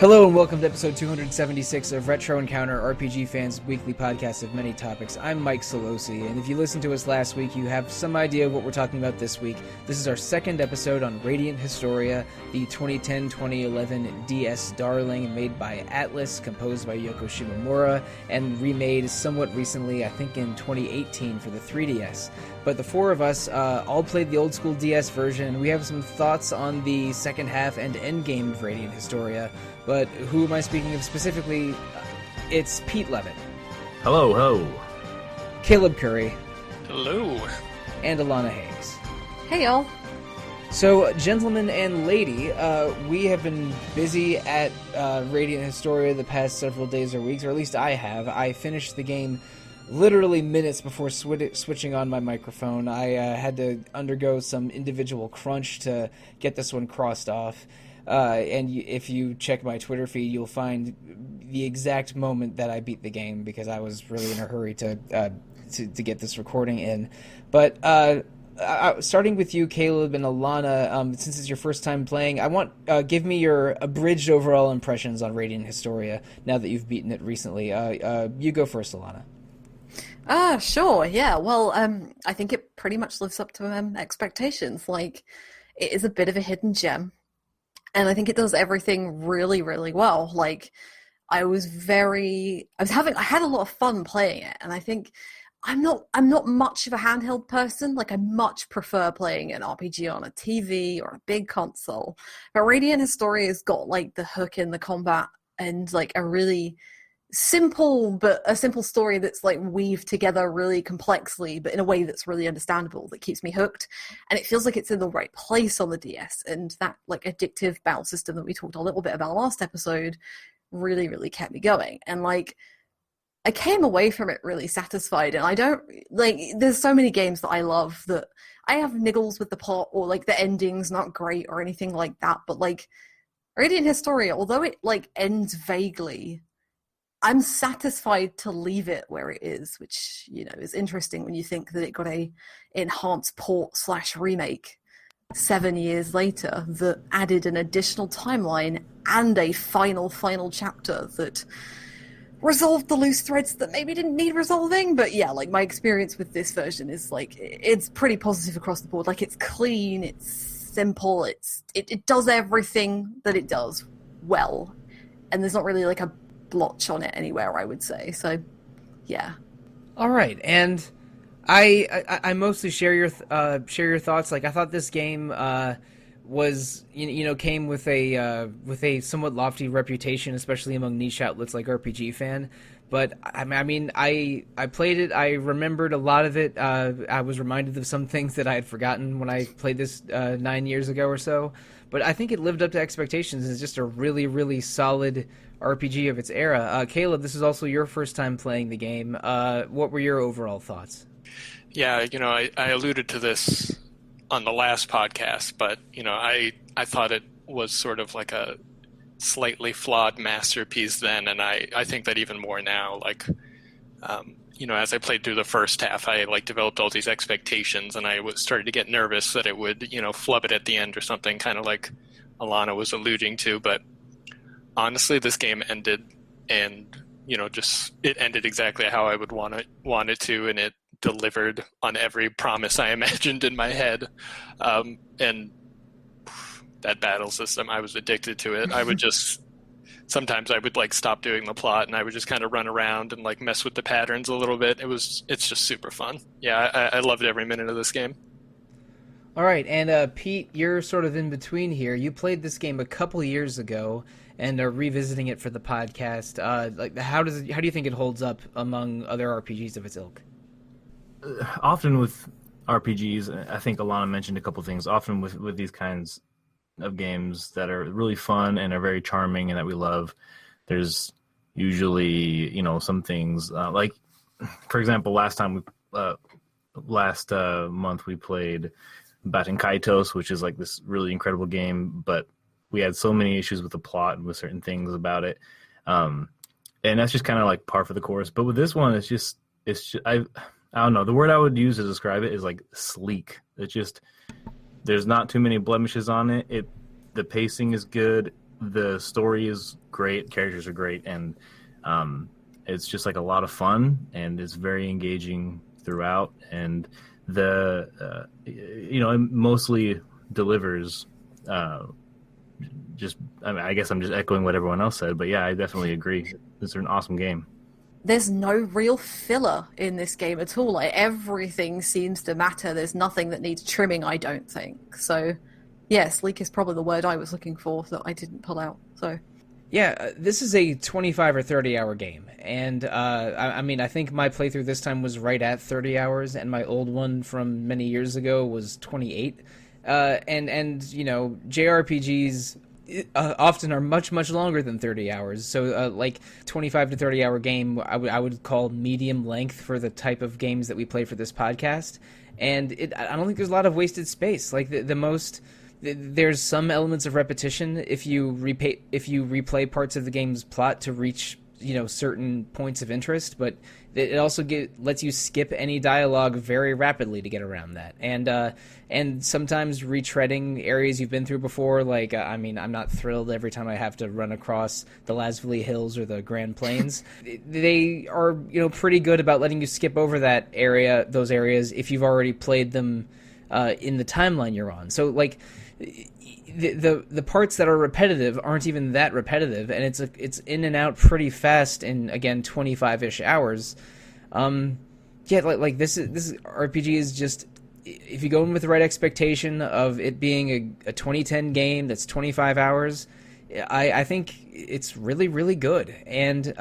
Hello and welcome to episode 276 of Retro Encounter, RPG Fans' weekly podcast of many topics. I'm Mike Sollosi, and if you listened to us last week, you have some idea of what we're talking about this week. This is our second episode on Radiant Historia, the 2010-2011 DS darling made by Atlas, composed by Yoko Shimomura, and remade somewhat recently, I think in 2018 for the 3DS. But the four of us all played the old school DS version, and we have some thoughts on the second half and endgame of Radiant Historia. But who am I speaking of specifically? It's Pete Leavitt. Hello, ho. Kaleb Curry. Hello. And Alana Hagues. Hey, y'all. So, gentlemen and lady, we have been busy at Radiant Historia the past several days or weeks, or at least I have. I finished the game literally minutes before switching on my microphone. I had to undergo some individual crunch to get this one crossed off. And if you check my Twitter feed, you'll find the exact moment that I beat the game because I was really in a hurry to get this recording in. But starting with you, Kaleb and Alana, since it's your first time playing, I want give me your abridged overall impressions on Radiant Historia now that you've beaten it recently. You go first, Alana. Sure, yeah. Well, I think it pretty much lives up to expectations. Like, it is a bit of a hidden gem. And I think it does everything really, really well. Like, I had a lot of fun playing it, and I think I'm not much of a handheld person. Like, I much prefer playing an RPG on a TV or a big console. But Radiant Historia's got like the hook in the combat and like a really simple story that's like weaved together really complexly, but in a way that's really understandable, that keeps me hooked. And it feels like it's in the right place on the DS, and that like addictive battle system that we talked a little bit about last episode really, really kept me going. And like, I came away from it really satisfied. And I don't like, there's so many games that I love that I have niggles with the plot or like the ending's not great or anything like that, but like Radiant Historia, although it like ends vaguely, I'm satisfied to leave it where it is, which, you know, is interesting when you think that it got a enhanced port / remake 7 years later that added an additional timeline and a final chapter that resolved the loose threads that maybe didn't need resolving. But yeah, like, my experience with this version is like, it's pretty positive across the board. Like, it's clean, it's simple, it does everything that it does well, and there's not really like a blotch on it anywhere, I would say. So yeah. All right. And I mostly share your thoughts. Like, I thought this game was came with a somewhat lofty reputation, especially among niche outlets like RPG Fan. But I mean, I played it. I remembered a lot of it. I was reminded of some things that I had forgotten when I played this 9 years ago or so. But I think it lived up to expectations. It's just a really, really solid RPG of its era. Kaleb, this is also your first time playing the game. What were your overall thoughts? Yeah, I alluded to this on the last podcast, but, I thought it was sort of like a slightly flawed masterpiece then, and I think that even more now. Like, as I played through the first half, I like developed all these expectations, and I started to get nervous that it would, flub it at the end or something, kind of like Alana was alluding to. But honestly, this game ended, and it ended exactly how I would want it to, and it delivered on every promise I imagined in my head. And that battle system, I was addicted to it. Sometimes I would like stop doing the plot and I would just kind of run around and like mess with the patterns a little bit. It's just super fun. Yeah, I loved every minute of this game. All right, and Pete, you're sort of in between here. You played this game a couple years ago and are revisiting it for the podcast. How do you think it holds up among other RPGs of its ilk? Often with RPGs, I think Alana mentioned a couple things. Often with these kinds of games that are really fun and are very charming and that we love, there's usually some things like, for example, last month we played Baten Kaitos, which is like this really incredible game, but we had so many issues with the plot and with certain things about it, and that's just kind of like par for the course. But with this one, it's just I don't know, the word I would use to describe it is like sleek. It's just, there's not too many blemishes on it. The pacing is good. the story is great, characters are great, and it's just like a lot of fun, and it's very engaging throughout, and the it mostly delivers. I guess I'm just echoing what everyone else said, but yeah, I definitely agree. It's an awesome game. There's no real filler in this game at all. Like, everything seems to matter. There's nothing that needs trimming, I don't think. So, yeah, sleek is probably the word I was looking for that I didn't pull out. So, yeah, this is a 25 or 30-hour game, and I think my playthrough this time was right at 30 hours, and my old one from many years ago was 28. And JRPGs often are much, much longer than 30 hours. So, 25 to 30-hour game, I would call medium length for the type of games that we play for this podcast. And I don't think there's a lot of wasted space. Like, there's some elements of repetition if you replay parts of the game's plot to reach certain points of interest, but it also lets you skip any dialogue very rapidly to get around that, and sometimes retreading areas you've been through before. I'm not thrilled every time I have to run across the Lasvili Hills or the Grand Plains. They are pretty good about letting you skip over those areas if you've already played them in the timeline you're on. So the parts that are repetitive aren't even that repetitive, and it's in and out pretty fast in, again, 25-ish hours. This RPG is just, if you go in with the right expectation of it being a 2010 game that's 25 hours, I think it's really, really good. And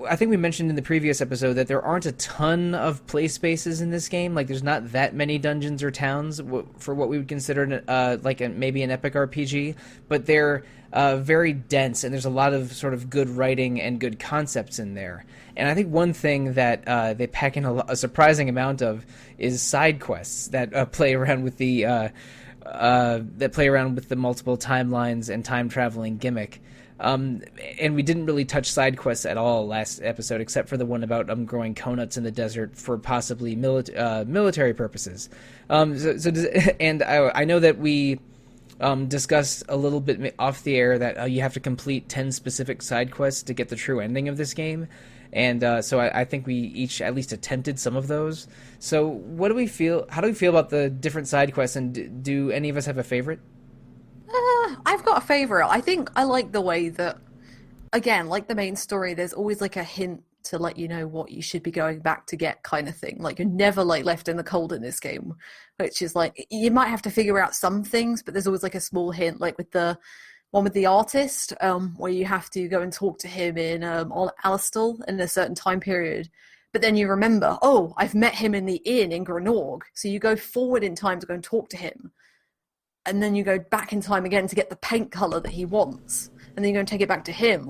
I think we mentioned in the previous episode that there aren't a ton of play spaces in this game. Like, there's not that many dungeons or towns for what we would consider maybe an epic RPG, but they're very dense, and there's a lot of sort of good writing and good concepts in there. And I think one thing that they pack in a surprising amount of is side quests that play around with the multiple timelines and time traveling gimmick. And we didn't really touch side quests at all last episode, except for the one about growing coconuts in the desert for possibly military purposes. I know that we discussed a little bit off the air that you have to complete 10 specific side quests to get the true ending of this game. And so I think we each at least attempted some of those. So what do we feel? How do we feel about the different side quests? And do any of us have a favorite? I've got a favorite. I think I like the way that, again, like the main story, there's always like a hint to let you know what you should be going back to get, kind of thing. Like, you're never left in the cold in this game, which is you might have to figure out some things, but there's always a small hint, like with the one with the artist, where you have to go and talk to him in Alistal in a certain time period. But then you remember, oh, I've met him in the inn in Grenorg. So you go forward in time to go and talk to him. And then you go back in time again to get the paint color that he wants. And then you go and take it back to him.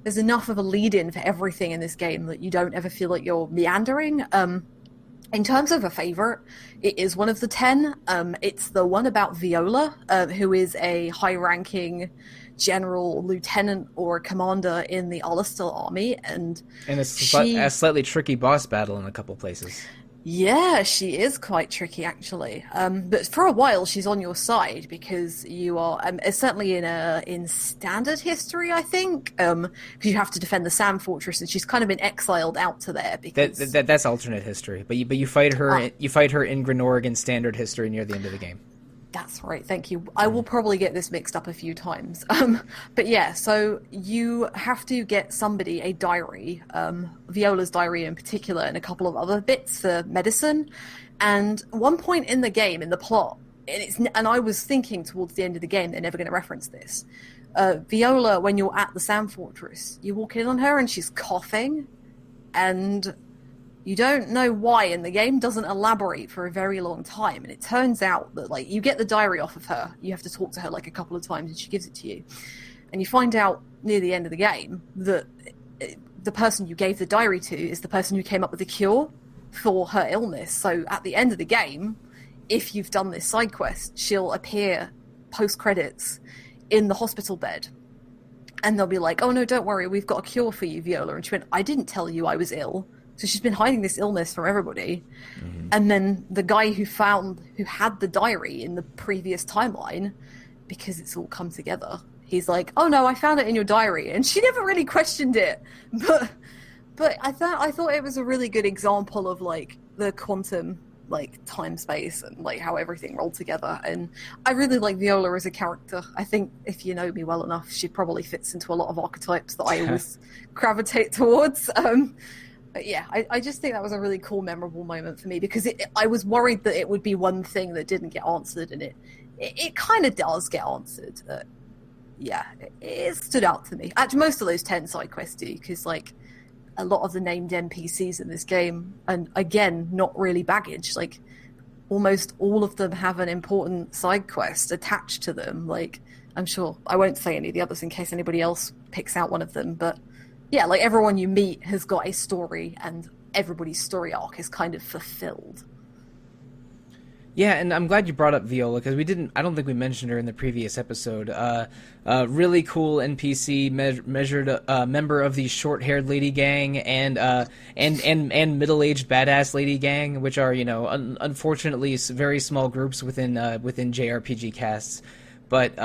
There's enough of a lead-in for everything in this game that you don't ever feel like you're meandering. In terms of a favorite, it is one of the 10. It's the one about Viola, who is a high-ranking general, lieutenant, or commander in the Alistal army. And a slightly tricky boss battle in a couple places. Yeah, she is quite tricky, actually. But for a while, she's on your side because you are certainly in standard history, I think, because you have to defend the Sam Fortress, and she's kind of been exiled out to there. Because that's alternate history, but you fight her. You fight her in Grenorg in standard history near the end of the game. That's right, thank you. I will probably get this mixed up a few times. But yeah, so you have to get somebody a diary, Viola's diary in particular, and a couple of other bits for medicine. And one point in the game, in the plot, and I was thinking towards the end of the game, they're never going to reference this. Viola, when you're at the Sam Fortress, you walk in on her and she's coughing, and you don't know why, and the game doesn't elaborate for a very long time. And it turns out that, you get the diary off of her. You have to talk to her, a couple of times, and she gives it to you. And you find out near the end of the game that the person you gave the diary to is the person who came up with the cure for her illness. So at the end of the game, if you've done this side quest, she'll appear post-credits in the hospital bed. And they'll be like, oh no, don't worry, we've got a cure for you, Viola. And she went, I didn't tell you I was ill. So she's been hiding this illness from everybody. Mm-hmm. And then the guy who had the diary in the previous timeline, because it's all come together, he's like, "Oh no, I found it in your diary," and she never really questioned it. But I thought it was a really good example of like the quantum like time space and like how everything rolled together. And I really like Viola as a character. I think if you know me well enough, she probably fits into a lot of archetypes that I always gravitate towards. But yeah, I just think that was a really cool, memorable moment for me, because I was worried that it would be one thing that didn't get answered, and it kind of does get answered. Yeah, it stood out to me. Actually, most of those 10 side quests do, because like a lot of the named NPCs in this game, and again, not really baggage, like almost all of them have an important side quest attached to them. Like, I'm sure I won't say any of the others in case anybody else picks out one of them, but yeah, like everyone you meet has got a story, and everybody's story arc is kind of fulfilled. Yeah, and I'm glad you brought up Viola, because I don't think we mentioned her in the previous episode. Really cool NPC, measured member of the short-haired lady gang and middle-aged badass lady gang, which are, unfortunately very small groups within JRPG casts. But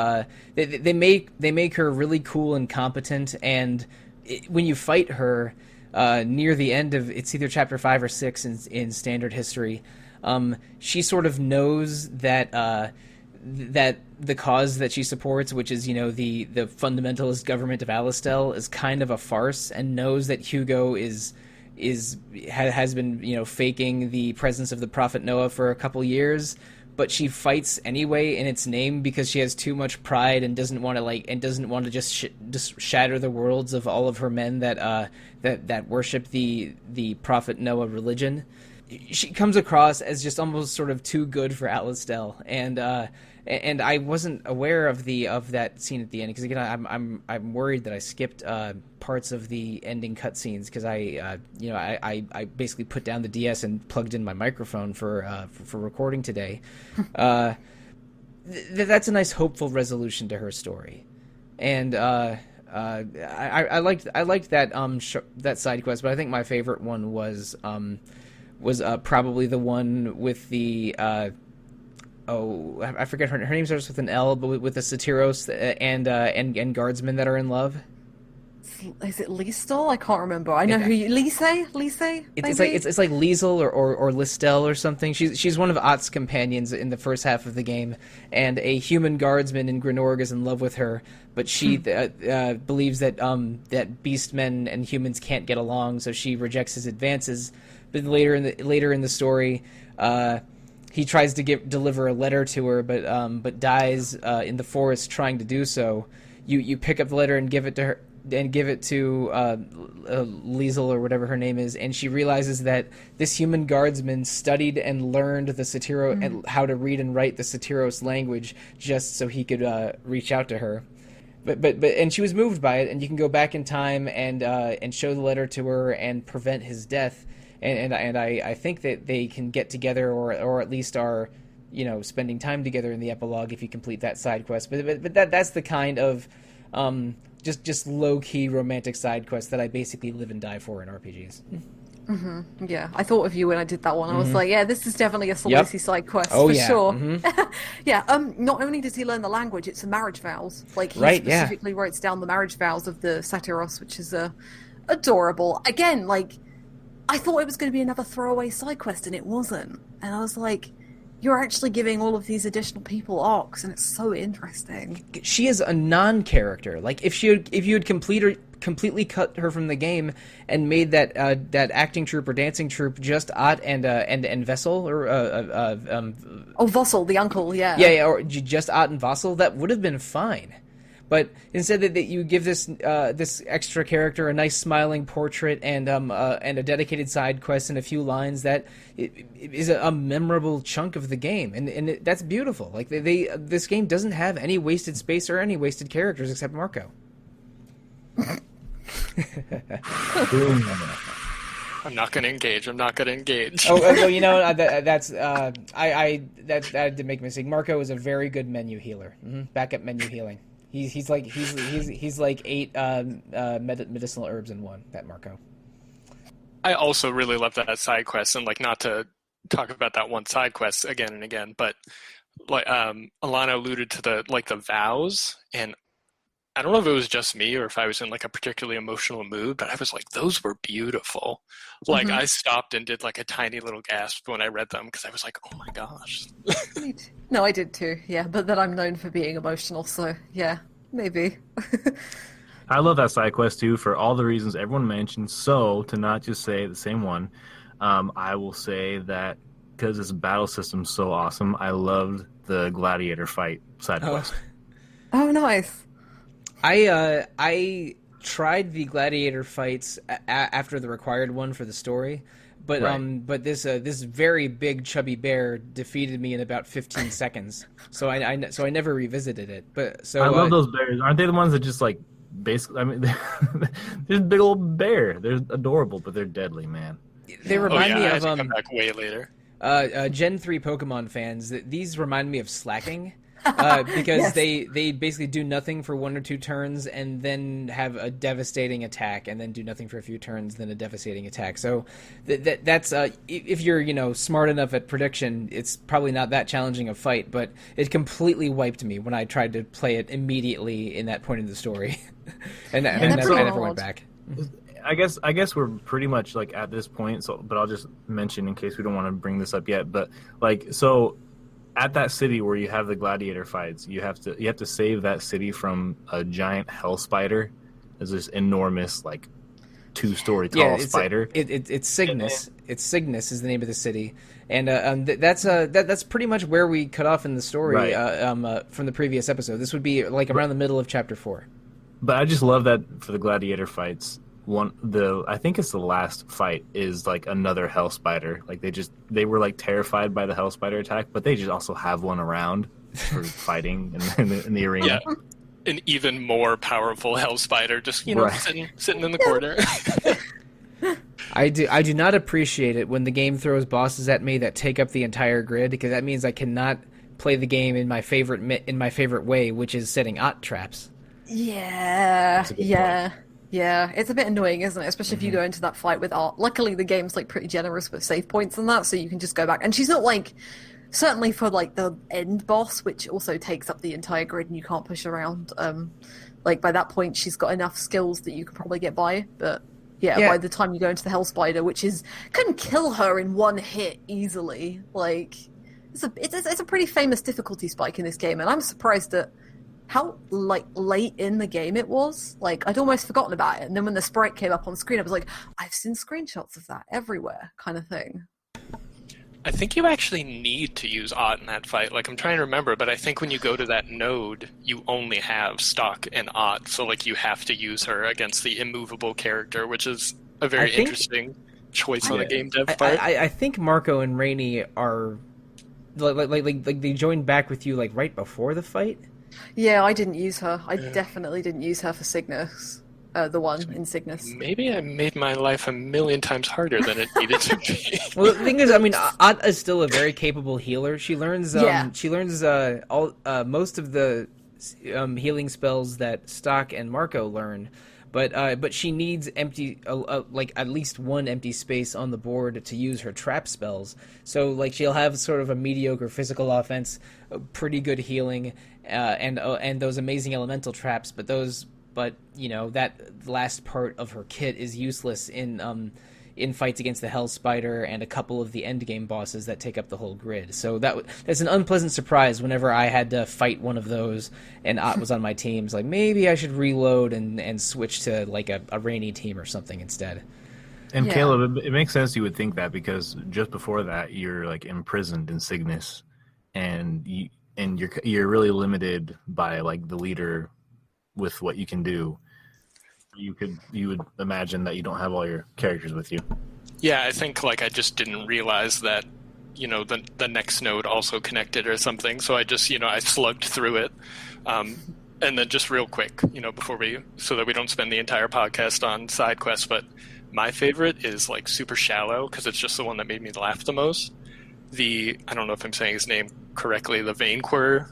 they make her really cool and competent, and when you fight her near the end of, it's either chapter 5 or 6 in standard history, she sort of knows that that the cause that she supports, which is the fundamentalist government of Alistel, is kind of a farce, and knows that Hugo has been faking the presence of the Prophet Noah for a couple years. But she fights anyway in its name because she has too much pride and doesn't want to just shatter the worlds of all of her men that worship the Prophet Noah religion. She comes across as just almost sort of too good for Alistel, and I wasn't aware of that scene at the end, because again I'm worried that I skipped parts of the ending cutscenes, because I basically put down the DS and plugged in my microphone for recording today. That's a nice hopeful resolution to her story, and I liked that side quest, but I think my favorite one was probably the one with the I forget her name, starts with an L, but with the Satyros and guardsmen that are in love. Is it Listel? I can't remember. I know Lise. It's like Liesel or Listel or something. She's one of Ott's companions in the first half of the game, and a human guardsman in Grenorg is in love with her, but she believes that beastmen and humans can't get along, so she rejects his advances. But later in the story, he tries to deliver a letter to her, but dies in the forest trying to do so. You pick up the letter and give it to her, and give it to Liesel or whatever her name is, and she realizes that this human guardsman studied and learned the Satyro and how to read and write the Satyros language just so he could reach out to her. But she was moved by it, and you can go back in time and show the letter to her and prevent his death. And I think that they can get together, or at least are, spending time together in the epilogue if you complete that side quest. But that's the kind of just low key romantic side quest that I basically live and die for in RPGs. Mm-hmm. Yeah, I thought of you when I did that one. I was like, yeah, this is definitely a Sollosi side quest for sure. Mm-hmm. Yeah. Not only does he learn the language, it's the marriage vows. Like he specifically writes down the marriage vows of the Satyros, which is adorable. Again, like, I thought it was going to be another throwaway side quest, and it wasn't. And I was like, you're actually giving all of these additional people arcs, and it's so interesting. She is a non-character. Like, if you had completely cut her from the game and made that acting troupe or dancing troupe just Ott and Vessel, or Vossel, the uncle, or just Ott and Vossel, that would have been fine. But instead that you give this extra character a nice smiling portrait and a dedicated side quest and a few lines, that is a memorable chunk of the game, and that's beautiful. Like this game doesn't have any wasted space or any wasted characters except Marco. I'm not going to engage. Oh, well, that did make a mistake. Marco is a very good menu healer. Backup menu healing. He's like 8 medicinal herbs in one. That Marco. I also really love that side quest, and like, not to talk about that one side quest again and again, but like Alana alluded to the vows, and I don't know if it was just me or if I was in like a particularly emotional mood, but I was like, those were beautiful. Like I stopped and did like a tiny little gasp when I read them because I was like, oh my gosh. No, I did too. Yeah, but then I'm known for being emotional, so yeah, maybe. I love that side quest too for all the reasons everyone mentioned. So to not just say the same one, I will say that because this battle system's so awesome, I loved the gladiator fight side quest. Oh, nice. I tried the gladiator fights after the required one for the story, but but this very big chubby bear defeated me in about 15 seconds. So I never revisited it. But so I love those bears. Aren't they the ones that just like basically? I mean, they're a big old bear. They're adorable, but they're deadly, man. They remind me I of had to come back way later. Gen 3 Pokemon fans. These remind me of Slacking. Because they basically do nothing for 1 or 2 turns and then have a devastating attack and then do nothing for a few turns, then a devastating attack. So that's if you're smart enough at prediction, it's probably not that challenging a fight, but it completely wiped me when I tried to play it immediately in that point in the story, and I never went back. I guess we're pretty much like at this point. So, but I'll just mention in case we don't want to bring this up yet. But like so. At that city where you have the gladiator fights, you have to save that city from a giant hell spider. There's this enormous, like 2-story tall spider. It's Cygnus. It's Cygnus is the name of the city, and that's pretty much where we cut off in the story from the previous episode. This would be like around the middle of chapter 4. But I just love that for the gladiator fights. I think it's the last fight is like another hell spider. Like they were like terrified by the hell spider attack, but they just also have one around for fighting in the arena. Yeah, an even more powerful hell spider, just sitting in the corner. I do not appreciate it when the game throws bosses at me that take up the entire grid, because that means I cannot play the game in my favorite way, which is setting OT traps. Yeah, yeah. Point. Yeah, it's a bit annoying, isn't it? Especially if you go into that fight with Art. Luckily, the game's like pretty generous with save points and that, so you can just go back. And she's not like, certainly for like the end boss, which also takes up the entire grid and you can't push around. Like by that point, she's got enough skills that you can probably get by. But yeah, by the time you go into the Hell Spider, which can kill her in one hit easily. Like it's a pretty famous difficulty spike in this game, and I'm surprised at how like late in the game it was. Like I'd almost forgotten about it, and then when the sprite came up on screen I was like, I've seen screenshots of that everywhere, kind of thing. I think you actually need to use Ott in that fight. Like I'm trying to remember, but I think when you go to that node you only have Stocke and Ott, so like you have to use her against the immovable character, which is a very interesting choice on the game dev part. I think Marco and Rainey are like they joined back with you like right before the fight. Yeah, I didn't use her. I definitely didn't use her for Cygnus. The one in Cygnus. Maybe I made my life a million times harder than it needed to be. Well, the thing is, I mean, Ott is still a very capable healer. She learns all most of the healing spells that Stocke and Marco learn, but she needs like at least one empty space on the board to use her trap spells. So like she'll have sort of a mediocre physical offense, pretty good healing, and those amazing elemental traps, but you know that last part of her kit is useless in fights against the Hell Spider and a couple of the endgame bosses that take up the whole grid. So that's an unpleasant surprise whenever I had to fight one of those and Ott was on my teams. Like maybe I should reload and switch to like a Rainy team or something instead. And Kaleb, it makes sense you would think that, because just before that you're like imprisoned in Cygnus, and you're really limited by like the leader with what you can do. You would imagine that you don't have all your characters with you. Yeah, I think like I just didn't realize that, you know, the next node also connected or something. So I just, you know, I slugged through it. And then just real quick, you know, so that we don't spend the entire podcast on side quests, but my favorite is like Super Shallow, because it's just the one that made me laugh the most. I don't know if I'm saying his name correctly, the Vainqueur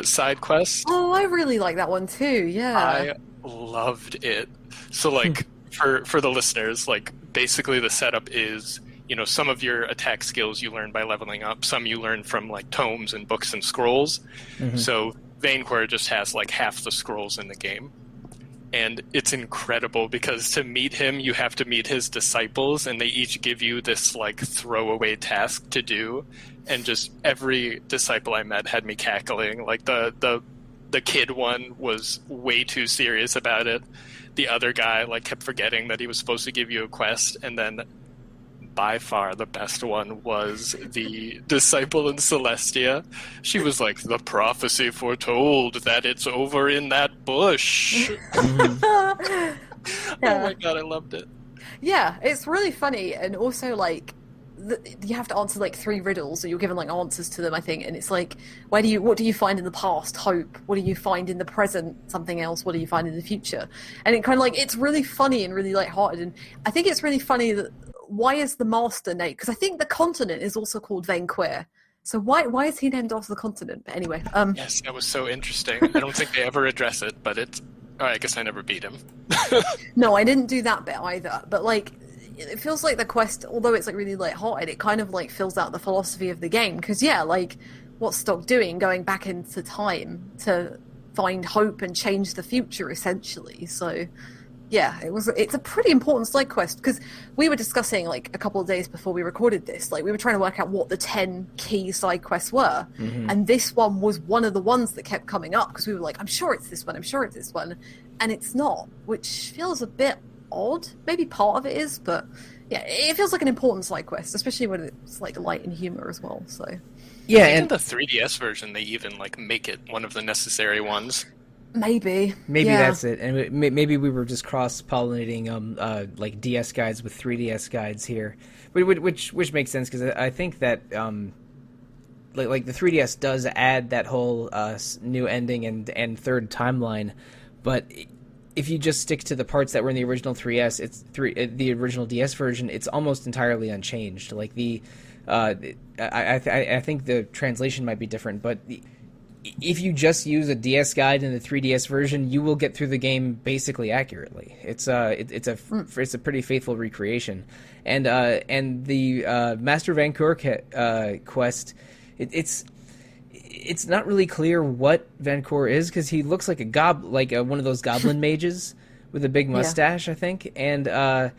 side quest. Oh, I really like that one too. Yeah, I loved it. So like for the listeners, like basically the setup is, you know, some of your attack skills you learn by leveling up, some you learn from like tomes and books and scrolls. Mm-hmm. So Vainqueur just has like half the scrolls in the game. And it's incredible because to meet him, you have to meet his disciples, and they each give you this like throwaway task to do. And just every disciple I met had me cackling. Like the kid one was way too serious about it. The other guy like kept forgetting that he was supposed to give you a quest, and then by far the best one was the disciple in Celestia. She was like, the prophecy foretold that it's over in that bush. Oh my god, I loved it. Yeah, it's really funny, and also like you have to answer like 3 riddles, or you're given like answers to them, I think, and it's like, what do you find in the past? Hope. What do you find in the present? Something else. What do you find in the future? And it kind of like, it's really funny and really lighthearted, and I think it's really funny that why is the master named? Because I think the continent is also called Vainqueur. So why is he named after the continent? But anyway, yes, that was so interesting. I don't think they ever address it, but it's. Oh, I guess I never beat him. No, I didn't do that bit either. But like, it feels like the quest, although it's like really lighthearted, it kind of like fills out the philosophy of the game. Because yeah, like what's Stocke doing? Going back into time to find hope and change the future, essentially. So. Yeah, it's a pretty important side quest, because we were discussing like a couple of days before we recorded this, like we were trying to work out what the 10 key side quests were, and this one was one of the ones that kept coming up, because we were like, I'm sure it's this one, and it's not, which feels a bit odd. Maybe part of it is, but yeah, it feels like an important side quest, especially when it's like light and humor as well. So yeah, and the 3DS version, they even like make it one of the necessary ones. Maybe yeah. That's it, and maybe we were just cross-pollinating like DS guides with 3DS guides here, which makes sense, because I think that like the 3DS does add that whole new ending and third timeline, but if you just stick to the parts that were in the original 3DS, the original DS version, it's almost entirely unchanged. Like I think the translation might be different, but if you just use a DS guide in the 3DS version, you will get through the game basically accurately. It's a pretty faithful recreation, and the Master Vainqueur quest, it's not really clear what Vainqueur is, because he looks like one of those goblin mages with a big mustache, I think, and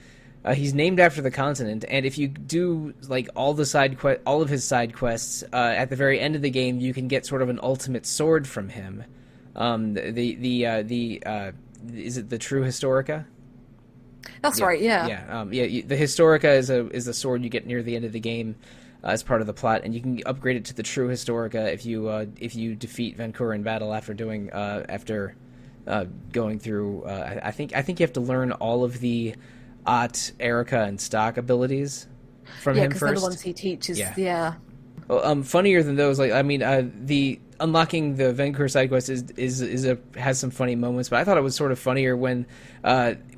he's named after the continent, and if you do like all of his side quests, at the very end of the game, you can get sort of an ultimate sword from him. Is it the True Historica? That's right. Yeah. Yeah. The Historica is a sword you get near the end of the game as part of the plot, and you can upgrade it to the True Historica if you defeat Vainqueur in battle after going through. I think you have to learn all of the Ott, Erica, and Stocke abilities from him first. Yeah, because they're the ones he teaches. Yeah. Well, funnier than those, the unlocking the Vainqueur side quest has some funny moments, but I thought it was sort of funnier when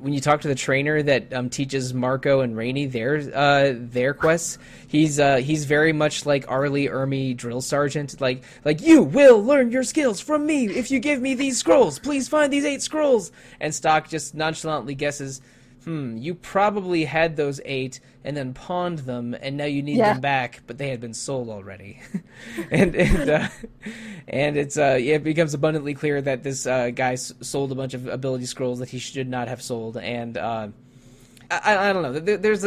you talk to the trainer that teaches Marco and Rainey their quests. He's very much like Arlie Ermy drill sergeant, like you will learn your skills from me if you give me these scrolls. Please find these 8 scrolls. And Stocke just nonchalantly guesses, you probably had those 8 and then pawned them, and now you need them back, but they had been sold already. and it becomes abundantly clear that this guy sold a bunch of ability scrolls that he should not have sold. And I don't know. There's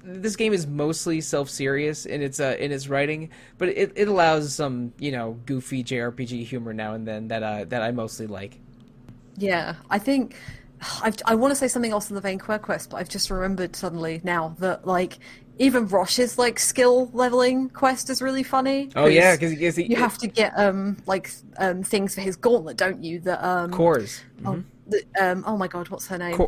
this game is mostly self-serious in its writing, but it allows some goofy JRPG humor now and then that I mostly like. Yeah, I think. I want to say something else in the Vainqueur quest, but I've just remembered suddenly now that even Roche's skill leveling quest is really funny. Oh yeah, because you have to get things for his gauntlet, don't you? The cores. Mm-hmm. Oh my god, what's her name?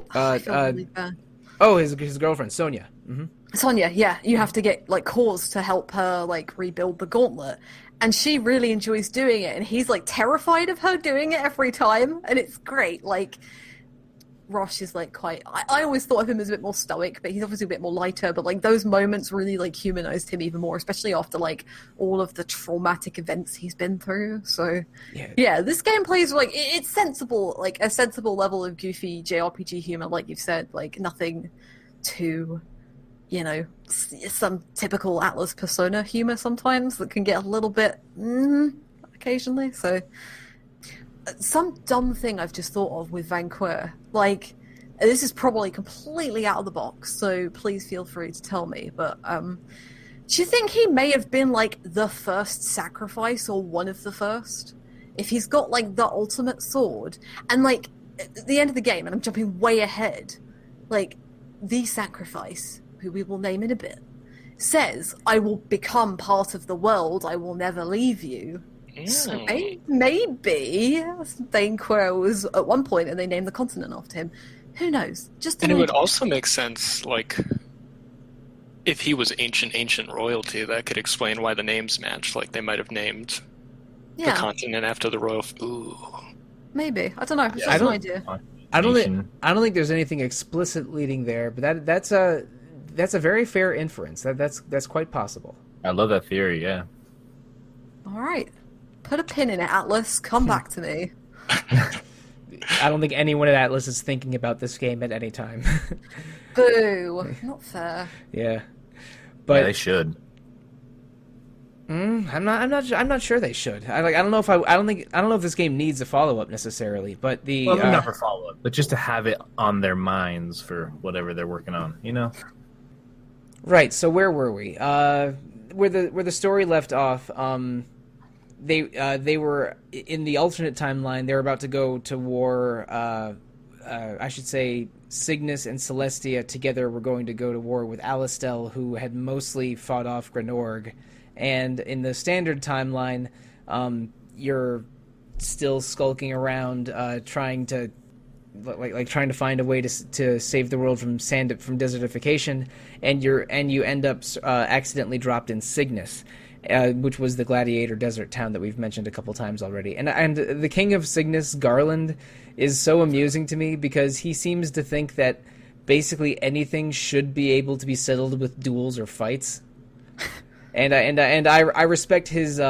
His girlfriend Sonia. Mm-hmm. Sonia, yeah, you have to get cores to help her rebuild the gauntlet. And she really enjoys doing it, and he's terrified of her doing it every time, and it's great. Roche is quite. I always thought of him as a bit more stoic, but he's obviously a bit more lighter. But those moments really humanized him even more, especially after all of the traumatic events he's been through. So yeah, this game plays it's sensible, a sensible level of goofy JRPG humor, like you've said. Nothing too, some typical Atlas Persona humor sometimes that can get a little bit occasionally. So some dumb thing I've just thought of with Vanqueur. Like, this is probably completely out of the box, so please feel free to tell me. But do you think he may have been like the first sacrifice or one of the first? If he's got like the ultimate sword, and like at the end of the game, and I'm jumping way ahead, like the sacrifice, who we will name in a bit, says, "I will become part of the world. I will never leave you." So maybe Vanqueur was at one point, and they named the continent after him. Who knows? And it would also make sense, like, if he was ancient royalty, that could explain why the names match. Like, they might have named the continent after the royal. Ooh, maybe. I don't know. It's just an idea. I don't think there's anything explicit leading there, but that's a very fair inference. That's quite possible. I love that theory. Yeah. All right, put a pin in it, Atlas. Come back to me. I don't think anyone at Atlas is thinking about this game at any time. Boo! Not fair. Yeah, but yeah, they should. I'm not sure they should. I don't know if this game needs a follow up necessarily. But not for follow up, but just to have it on their minds for whatever they're working on. You know. Right. So where were we? Where the story left off. They were in the alternate timeline. They were about to go to war. I should say Cygnus and Celestia together were going to go to war with Alistel, who had mostly fought off Granorg. And in the standard timeline, you're still skulking around, trying to find a way to save the world from desertification, and you end up accidentally dropped in Cygnus. Which was the gladiator desert town that we've mentioned a couple times already. And the king of Cygnus, Garland, is so amusing to me because he seems to think that basically anything should be able to be settled with duels or fights. And I respect his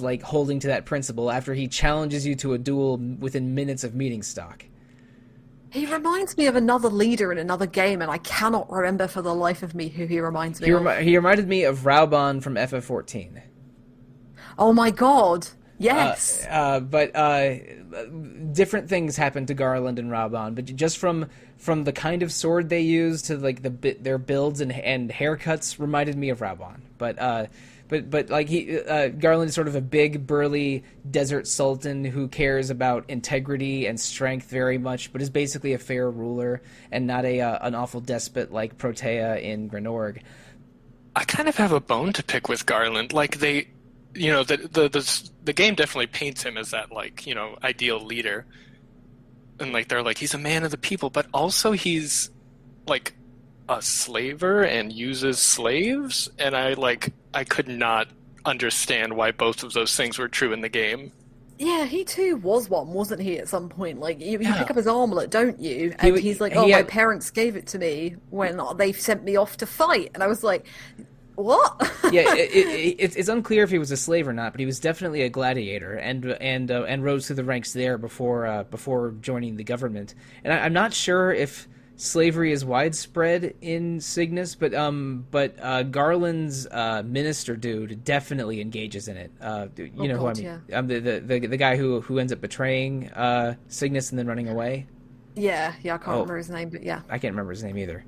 like holding to that principle after he challenges you to a duel within minutes of meeting Stocke. He reminds me of another leader in another game, and I cannot remember for the life of me who he reminds me of. He reminded me of Raubon from FF14. Oh my god, yes! But different things happened to Garland and Raubon, but just from the kind of sword they use to like their builds and haircuts reminded me of Raubon. But like Garland is sort of a big, burly desert sultan who cares about integrity and strength very much, but is basically a fair ruler and not an awful despot like Protea in Granorg. I kind of have a bone to pick with Garland. Like the game definitely paints him as that ideal leader, and like they're like he's a man of the people, but also he's like a slaver and uses slaves, and I could not understand why both of those things were true in the game. Yeah, he too was one, wasn't he, at some point? Like, you pick up his armlet, don't you? And he's like, my parents gave it to me when they sent me off to fight. And I was like, what? Yeah, it's unclear if he was a slave or not, but he was definitely a gladiator and rose through the ranks there before joining the government. And I'm not sure if slavery is widespread in Cygnus, but Garland's minister dude definitely engages in it. You know who I mean? Yeah. The guy who ends up betraying Cygnus and then running away. Yeah, I can't remember his name, but yeah, I can't remember his name either.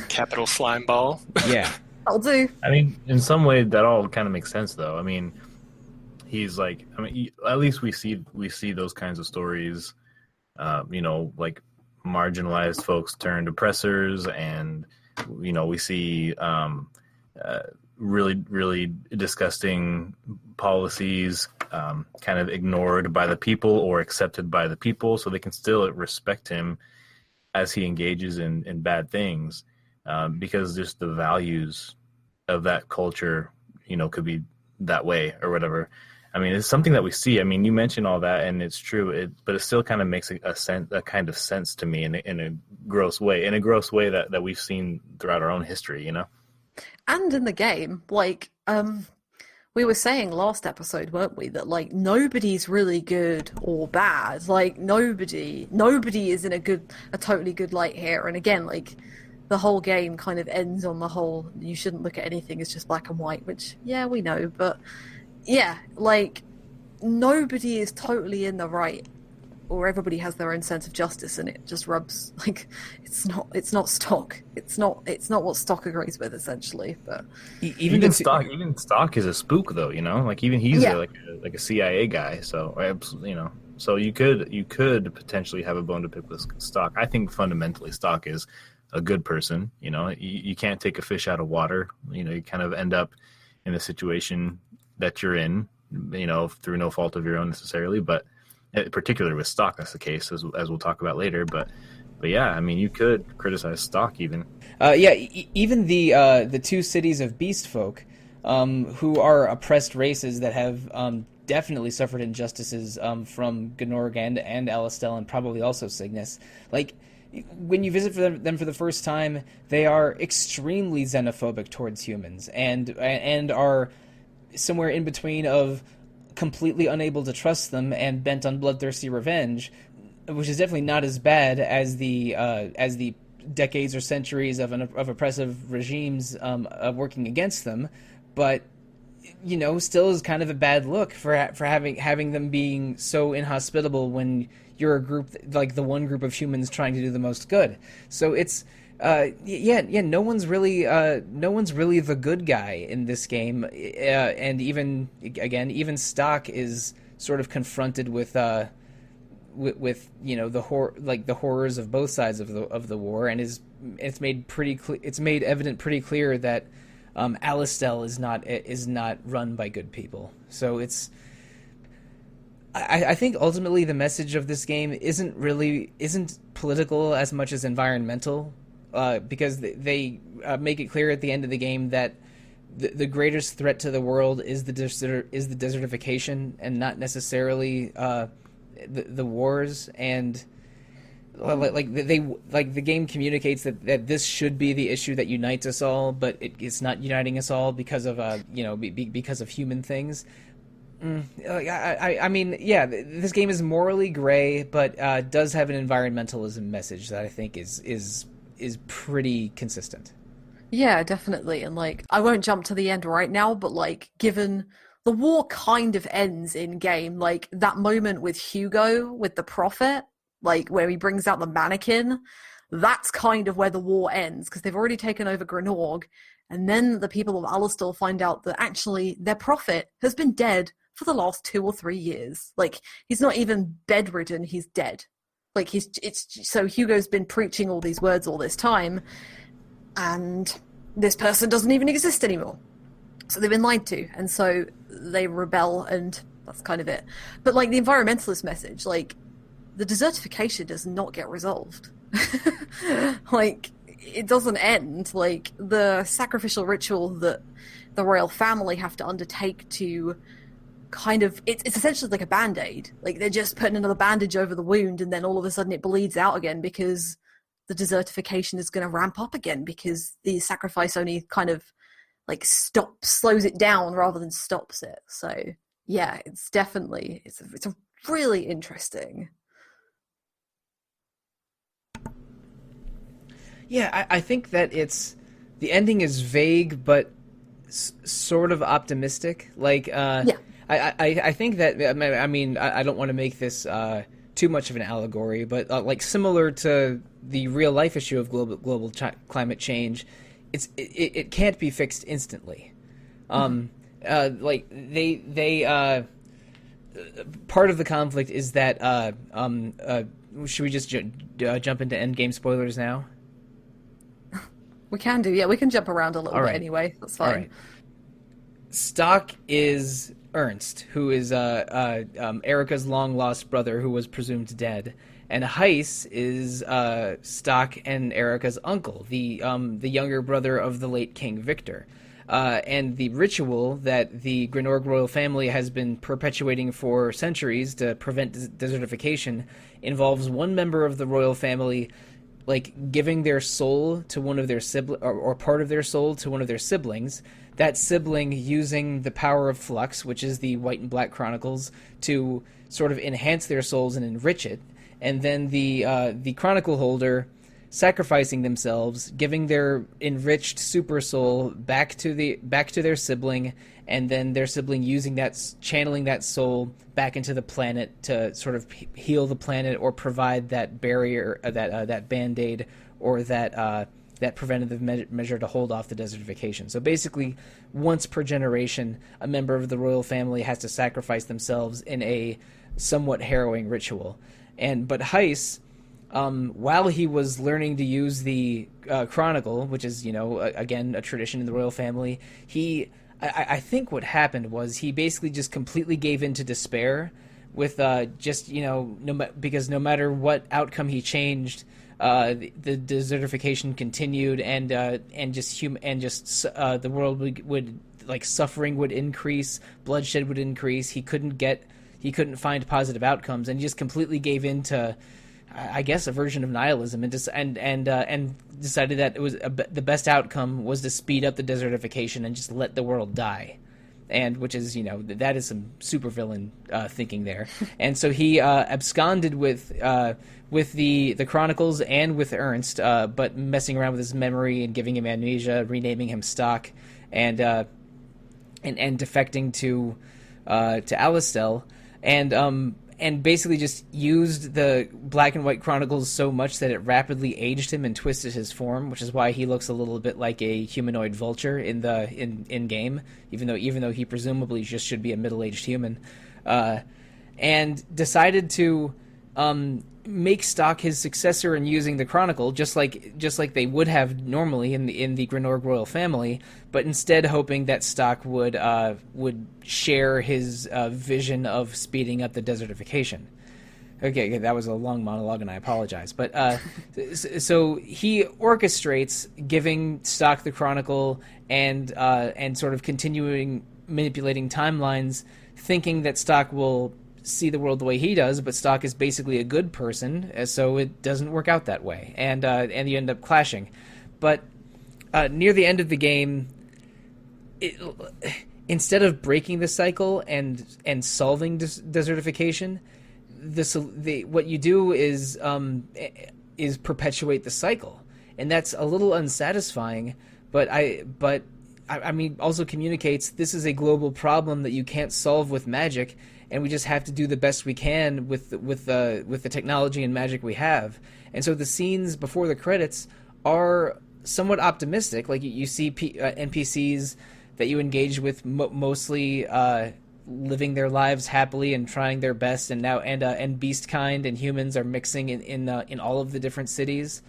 Capital Slime Ball. Yeah, I'll do. I mean, in some way, that all kind of makes sense, though. I mean, he's like, at least we see those kinds of stories. Like marginalized folks turned oppressors, and we see really, really disgusting policies kind of ignored by the people or accepted by the people, so they can still respect him as he engages in bad things, because just the values of that culture could be that way or whatever. I mean, it's something that we see. I mean, you mentioned all that, and it's true. But it still kind of makes a kind of sense to me in a gross way, that we've seen throughout our own history, And in the game, like we were saying last episode, weren't we, that like nobody's really good or bad. Like nobody is in a totally good light here. And again, like the whole game kind of ends on the whole you shouldn't look at anything as just black and white, which we know, but. Yeah, like, nobody is totally in the right, or everybody has their own sense of justice, and it just rubs like it's not Stocke. It's not what Stocke agrees with, essentially. But even Stocke is a spook, though. You know, like even he's like a CIA guy. So you know, so you could potentially have a bone to pick with Stocke. I think fundamentally Stocke is a good person. You know, you can't take a fish out of water. You know, you kind of end up in the situation that you're in, you know, through no fault of your own necessarily, but particularly with Stocke, that's the case, as we'll talk about later. But yeah, I mean, you could criticize Stocke even. Even the two cities of beast folk, who are oppressed races that have definitely suffered injustices from Gnorg and Alistel, and probably also Cygnus. Like, when you visit them for the first time, they are extremely xenophobic towards humans, and are somewhere in between of completely unable to trust them and bent on bloodthirsty revenge, which is definitely not as bad as the decades or centuries of oppressive regimes working against them, but you know, still is kind of a bad look for having them being so inhospitable when you're a group like the one group of humans trying to do the most good. So it's no one's really the good guy in this game, and even Stocke is sort of confronted with you know the horrors of both sides of the war, and it's made evident pretty clear that Alistel is not run by good people. So it's. I think ultimately the message of this game isn't political as much as environmental, because they make it clear at the end of the game that the greatest threat to the world is the desertification, and not necessarily the wars. And the game communicates that this should be the issue that unites us all, but it's not uniting us all because of because of human things. I mean, yeah, this game is morally gray, but does have an environmentalism message that I think is pretty consistent. Yeah, definitely. And like, I won't jump to the end right now, but like, given the war kind of ends in game, like that moment with Hugo with the prophet, like where he brings out the mannequin, that's kind of where the war ends, because they've already taken over Gnorg, and then the people of Alistel find out that actually their prophet has been dead for the last 2 or 3 years. Like, he's not even bedridden, he's dead. Like, so Hugo's been preaching all these words all this time, and this person doesn't even exist anymore. So they've been lied to, and so they rebel, and that's kind of it. But like the environmentalist message, like the desertification does not get resolved. Like, it doesn't end. Like, the sacrificial ritual that the royal family have to undertake to kind of, it's essentially like a band-aid. Like, they're just putting another bandage over the wound, and then all of a sudden it bleeds out again because the desertification is going to ramp up again, because the sacrifice only kind of like slows it down rather than stops it. So yeah, it's definitely it's a really interesting. Yeah, I think that the ending is vague but sort of optimistic. Like, I think that, I mean, I don't want to make this too much of an allegory, but like similar to the real life issue of global climate change, it can't be fixed instantly. Like they part of the conflict is that should we just jump into endgame spoilers now? We can do, yeah. We can jump around a little bit anyway. That's fine. All right. Stocke is Ernst, who is Erica's long-lost brother who was presumed dead. And Hagues is Stocke and Erica's uncle, the younger brother of the late King Victor. And the ritual that the Gnorg royal family has been perpetuating for centuries to prevent desertification involves one member of the royal family like giving their soul to one of their siblings, or part of their soul to one of their siblings, that sibling using the power of flux, which is the White and Black Chronicles, to sort of enhance their souls and enrich it, and then the chronicle holder sacrificing themselves, giving their enriched super soul back to their sibling, and then their sibling using that, channeling that soul back into the planet to sort of heal the planet or provide that barrier, that band-aid, or that preventative measure to hold off the desertification. So basically, once per generation, a member of the royal family has to sacrifice themselves in a somewhat harrowing ritual. But Hagues, while he was learning to use the Chronicle, which is, again, a tradition in the royal family, I think what happened was he basically just completely gave in to despair with because no matter what outcome he changed, the desertification continued, and the world would like suffering would increase, bloodshed would increase. He couldn't find positive outcomes, and he just completely gave in to, I guess, a version of nihilism, and decided that it was the best outcome was to speed up the desertification and just let the world die, and which is that is some supervillain thinking there. And so he absconded with the Chronicles and with Ernst, but messing around with his memory and giving him amnesia, renaming him Stocke, and defecting to Alistel, and basically just used the black and white Chronicles so much that it rapidly aged him and twisted his form, which is why he looks a little bit like a humanoid vulture in game, even though he presumably just should be a middle-aged human, and decided to make Stocke his successor in using the Chronicle, just like they would have normally in the Grenorg royal family, but instead hoping that Stocke would share his vision of speeding up the desertification. Okay, that was a long monologue, and I apologize. But so he orchestrates giving Stocke the Chronicle and sort of continuing manipulating timelines, thinking that Stocke will see the world the way he does, but Stocke is basically a good person, so it doesn't work out that way, and you end up clashing. But near the end of the game, instead of breaking the cycle and solving desertification, what you do is perpetuate the cycle, and that's a little unsatisfying. But I mean, also communicates this is a global problem that you can't solve with magic, and we just have to do the best we can with the technology and magic we have. And so the scenes before the credits are somewhat optimistic. Like you see NPCs that you engage with mostly living their lives happily and trying their best, and beast kind and humans are mixing in all of the different cities.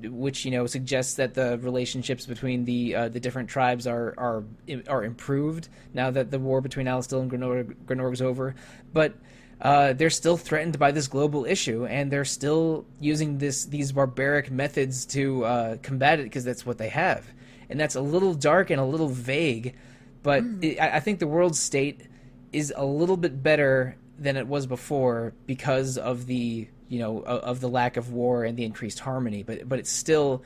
Which suggests that the relationships between the different tribes are improved now that the war between Alistil and Grenorg's over. But they're still threatened by this global issue, and they're still using these barbaric methods to combat it because that's what they have, and that's a little dark and a little vague. But I think the world state is a little bit better than it was before because of the of the lack of war and the increased harmony, but it's still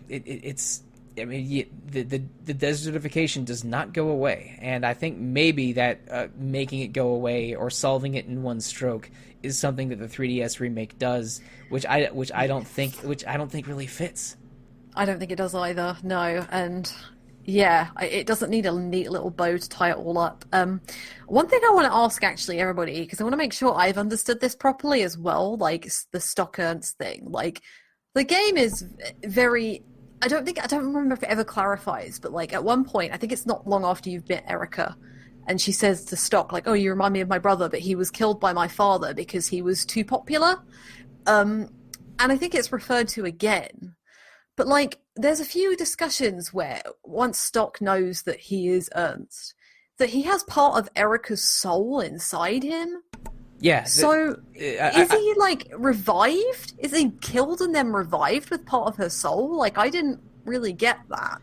it's I mean the desertification does not go away, and I think maybe that making it go away or solving it in one stroke is something that the 3DS remake does, which I don't think really fits. I don't think it does either. No, and yeah, it doesn't need a neat little bow to tie it all up. One thing I want to ask, actually, everybody, because I want to make sure I've understood this properly as well, like the Stocke thing. Like, the game is very... I don't remember if it ever clarifies, but like at one point, I think it's not long after you've met Erica, and she says to Stocke, like, oh, you remind me of my brother, but he was killed by my father because he was too popular. And I think it's referred to again. But, like, there's a few discussions where once Stocke knows that he is Ernst, that he has part of Erica's soul inside him. Yeah. So, is he, like, revived? Is he killed and then revived with part of her soul? Like, I didn't really get that.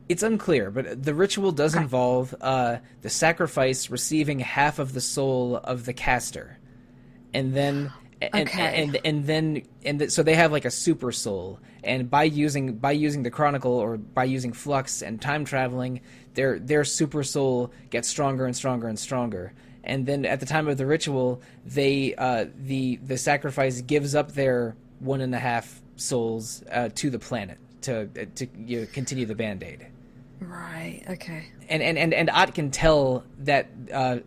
It's unclear, but the ritual does involve the sacrifice receiving half of the soul of the caster. And then... So they have like a super soul, and by using the Chronicle or by using flux and time traveling, their super soul gets stronger and stronger and stronger. And then at the time of the ritual, the sacrifice gives up their 1.5 souls to the planet to continue the Band-Aid. Right. Okay. And Ott can tell that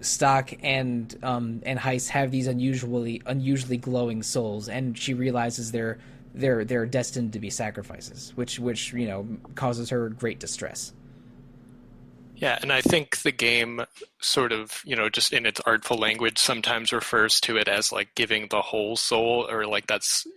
Stocke and Hagues have these unusually glowing souls, and she realizes they're destined to be sacrifices, which causes her great distress. Yeah, and I think the game sort of, just in its artful language sometimes refers to it as like giving the whole soul, or like that's,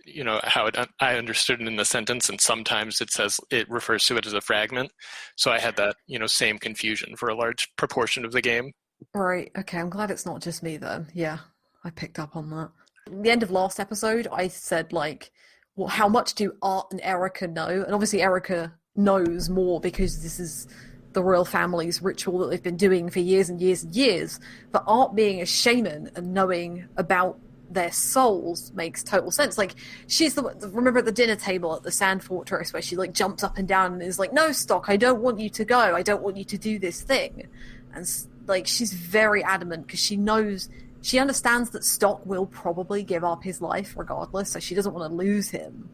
how I understood it in the sentence, and sometimes it refers to it as a fragment. So I had that, same confusion for a large proportion of the game. Right, okay, I'm glad it's not just me then. Yeah, I picked up on that. At the end of last episode, I said, like, well, how much do Art and Erica know? And obviously Erica knows more because this is the royal family's ritual that they've been doing for years and years and years. But Art being a shaman and knowing about their souls makes total sense. Like, she's remember at the dinner table at the Sand Fortress where she like jumps up and down and is like, no, Stocke, I don't want you to go. I don't want you to do this thing. And like, she's very adamant because she understands that Stocke will probably give up his life regardless. So she doesn't want to lose him.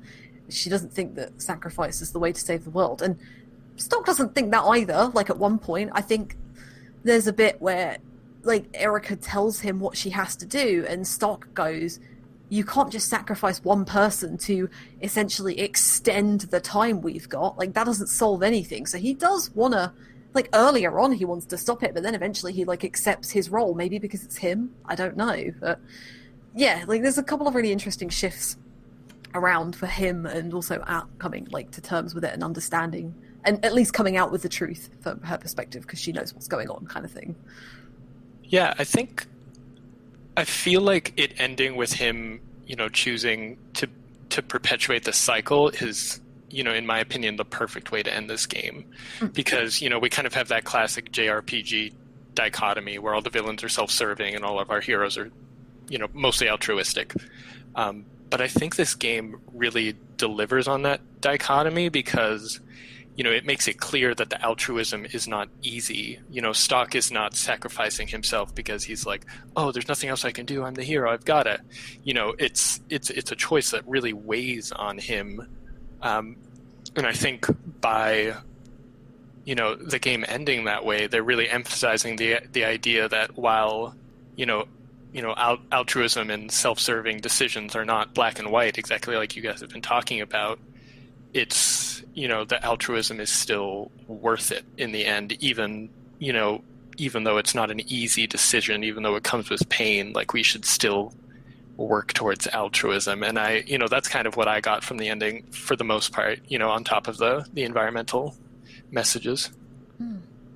She doesn't think that sacrifice is the way to save the world. And Stocke doesn't think that either. Like, at one point, I think there's a bit where, like, Erica tells him what she has to do, and Stocke goes, you can't just sacrifice one person to essentially extend the time we've got. Like, that doesn't solve anything. So he does want to, like, earlier on he wants to stop it, but then eventually he, like, accepts his role, maybe because it's him. I don't know. But, yeah, like, there's a couple of really interesting shifts around for him, and also coming, like, to terms with it and understanding, and at least coming out with the truth from her perspective, because she knows what's going on, kind of thing. Yeah, I feel like it ending with him, choosing to perpetuate the cycle is, in my opinion, the perfect way to end this game. Because, we kind of have that classic JRPG dichotomy where all the villains are self-serving and all of our heroes are, mostly altruistic. But I think this game really delivers on that dichotomy because it makes it clear that the altruism is not easy. Stocke is not sacrificing himself because he's like, oh, there's nothing else I can do. I'm the hero. I've got it. It's a choice that really weighs on him. And I think by, the game ending that way, they're really emphasizing the idea that while, altruism and self-serving decisions are not black and white, exactly like you guys have been talking about, it's, the altruism is still worth it in the end, even though it's not an easy decision, even though it comes with pain, like we should still work towards altruism. And that's kind of what I got from the ending for the most part, on top of the environmental messages.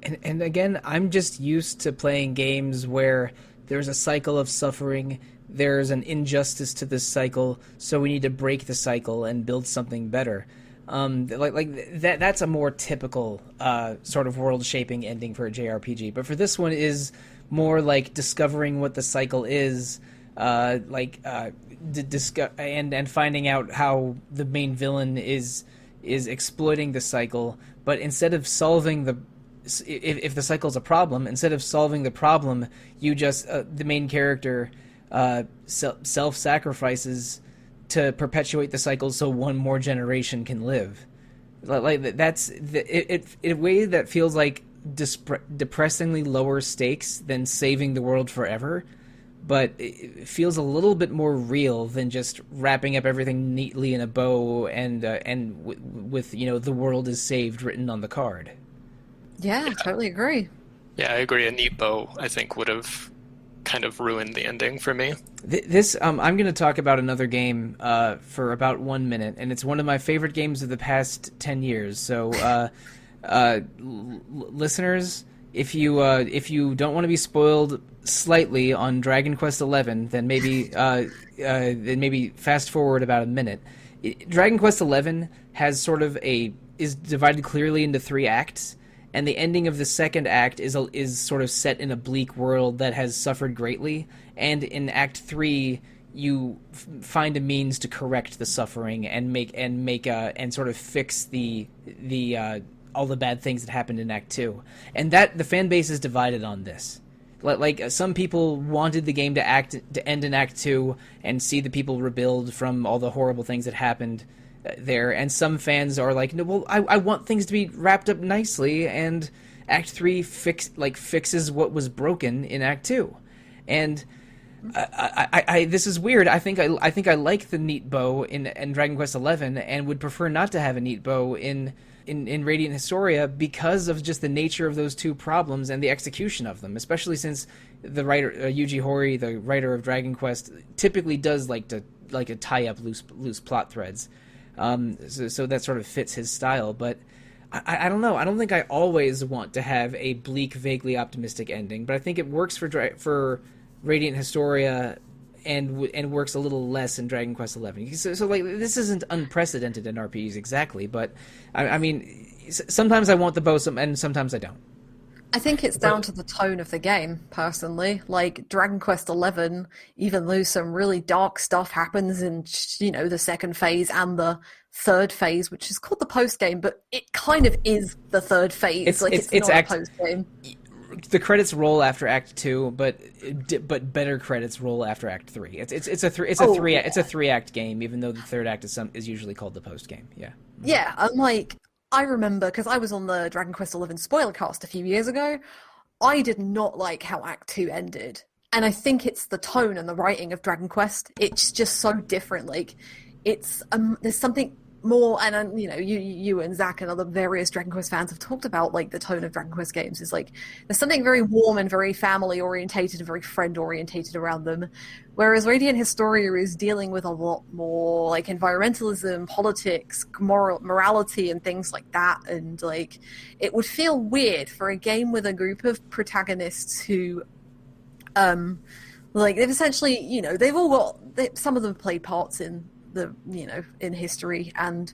And again, I'm just used to playing games where there's a cycle of suffering, there's an injustice to this cycle, so we need to break the cycle and build something better. That's a more typical sort of world-shaping ending for a JRPG. But for this one is more like discovering what the cycle is, and finding out how the main villain is exploiting the cycle. But instead of solving if the cycle's a problem, instead of solving the problem, you just the main character self-sacrifices to perpetuate the cycle so one more generation can live. Like that's in a way that feels like depressingly lower stakes than saving the world forever, but it feels a little bit more real than just wrapping up everything neatly in a bow and with the world is saved written on the card. Yeah, I totally agree. Yeah, I agree. A neat bow, I think, would have kind of ruined the ending for me. I'm going to talk about another game for about 1 minute, and it's one of my favorite games of the past 10 years. So, listeners, if you don't want to be spoiled slightly on Dragon Quest XI, then maybe fast forward about a minute. Dragon Quest XI has is divided clearly into 3 acts. And the ending of the second act is sort of set in a bleak world that has suffered greatly. And in Act 3, you find a means to correct the suffering and sort of fix the all the bad things that happened in Act 2. And that the fan base is divided on this. Like some people wanted the game to end in Act 2 and see the people rebuild from all the horrible things that happened there, and some fans are like, no, well, I want things to be wrapped up nicely, and Act 3 fixes what was broken in Act 2. And this is weird. I think I like the neat bow in Dragon Quest XI, and would prefer not to have a neat bow in Radiant Historia because of just the nature of those two problems and the execution of them. Especially since the writer Yuji Horii, the writer of Dragon Quest, typically does like to tie up loose plot threads. So that sort of fits his style. But I don't know. I don't think I always want to have a bleak, vaguely optimistic ending. But I think it works for Radiant Historia, and works a little less in Dragon Quest XI. So like, this isn't unprecedented in RPGs exactly, but I mean, sometimes I want the bow, and sometimes I don't. I think it's down to the tone of the game, personally. Like, Dragon Quest XI, even though some really dark stuff happens in, the second phase and the third phase, which is called the post-game, but it kind of is the third phase. It's not a post-game. The credits roll after Act 2, but better credits roll after Act 3. It's a 3-act game, even though the third act is usually called the post game. Yeah. Yeah, and I remember, because I was on the Dragon Quest XI spoiler cast a few years ago, I did not like how Act 2 ended. And I think it's the tone and the writing of Dragon Quest. It's just so different. Like, it's there's something more, and you and Zach and other various Dragon Quest fans have talked about, like, the tone of Dragon Quest games is like there's something very warm and very family orientated and very friend orientated around them, whereas Radiant Historia is dealing with a lot more like environmentalism, politics, morality and things like that. And like, it would feel weird for a game with a group of protagonists who they've essentially, they've all got, some of them play parts in the in history and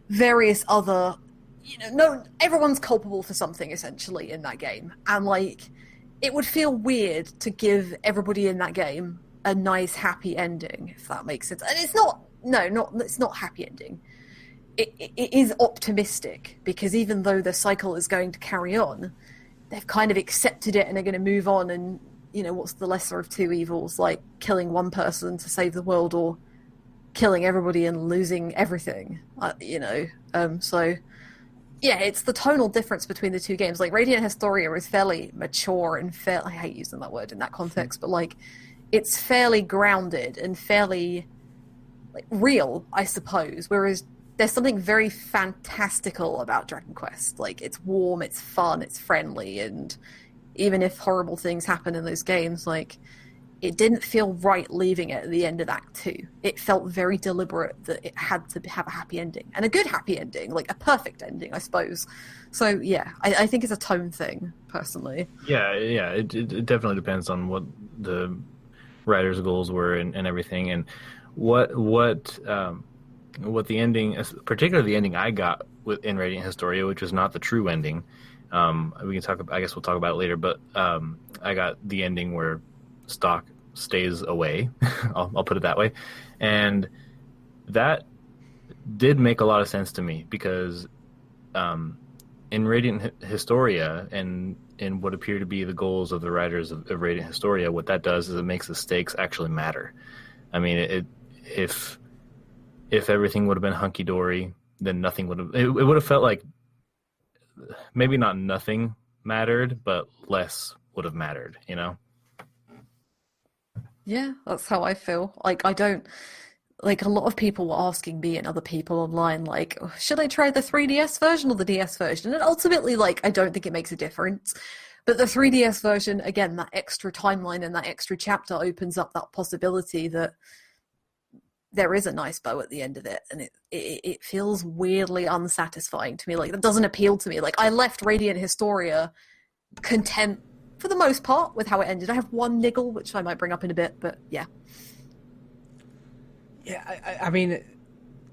various other, everyone's culpable for something essentially in that game, and like, it would feel weird to give everybody in that game a nice happy ending, if that makes sense. And it's not happy ending. It is optimistic, because even though the cycle is going to carry on, they've kind of accepted it and are going to move on, and what's the lesser of two evils, like killing one person to save the world, or killing everybody and losing everything, so yeah, it's the tonal difference between the two games. Like, Radiant Historia is fairly mature and I hate using that word in that context, but like, it's fairly grounded and fairly like real, I suppose, whereas there's something very fantastical about Dragon Quest. Like, it's warm, it's fun, it's friendly, and even if horrible things happen in those games, like, it didn't feel right leaving it at the end of Act 2. It felt very deliberate that it had to have a happy ending. And a good happy ending, like a perfect ending, I suppose. So, yeah, I think it's a tone thing, personally. Yeah, it definitely depends on what the writer's goals were and everything. And what the ending, particularly the ending I got in Radiant Historia, which was not the true ending. We can talk about, I guess we'll talk about it later, but I got the ending where Stocke stays away. I'll put it that way. And that did make a lot of sense to me, because in Radiant Historia and in what appear to be the goals of the writers of Radiant Historia, what that does is it makes the stakes actually matter. I mean, if everything would have been hunky-dory, then nothing would have... It would have felt like maybe not nothing mattered, but less would have mattered, Yeah, that's how I feel. Like, I don't... Like, a lot of people were asking me and other people online, like, should I try the 3DS version or the DS version? And ultimately, like, I don't think it makes a difference. But the 3DS version, again, that extra timeline and that extra chapter opens up that possibility that there is a nice bow at the end of it. And it feels weirdly unsatisfying to me. Like, that doesn't appeal to me. Like, I left Radiant Historia content, for the most part, with how it ended. I have one niggle, which I might bring up in a bit, but yeah. Yeah, I mean,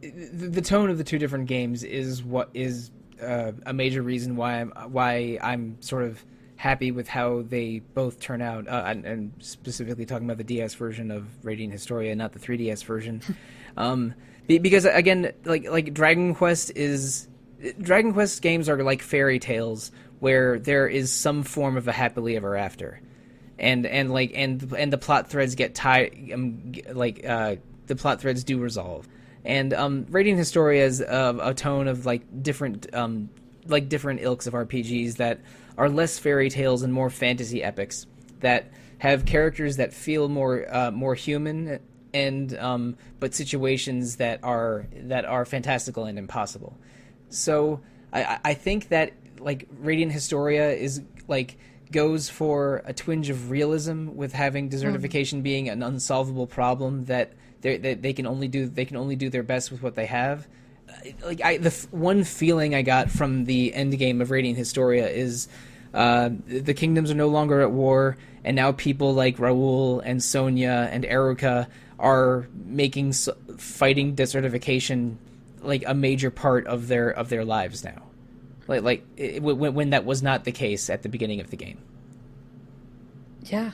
the tone of the two different games is what is a major reason why I'm sort of happy with how they both turn out, and specifically talking about the DS version of Radiant Historia, not the 3DS version, because again, like Dragon Quest games are like fairy tales where there is some form of a happily ever after. and the plot threads get tied, the plot threads do resolve. And Radiant Historia is a tone of different ilks of RPGs that are less fairy tales and more fantasy epics that have characters that feel more human, and but situations that are fantastical and impossible. So I think that Radiant Historia is goes for a twinge of realism with having desertification being an unsolvable problem that they can only do their best with what they have. One feeling I got from the endgame of Radiant Historia is the kingdoms are no longer at war, and now people like Raoul and Sonia and Eruka are making fighting desertification a major part of their lives now. When that was not the case at the beginning of the game. Yeah,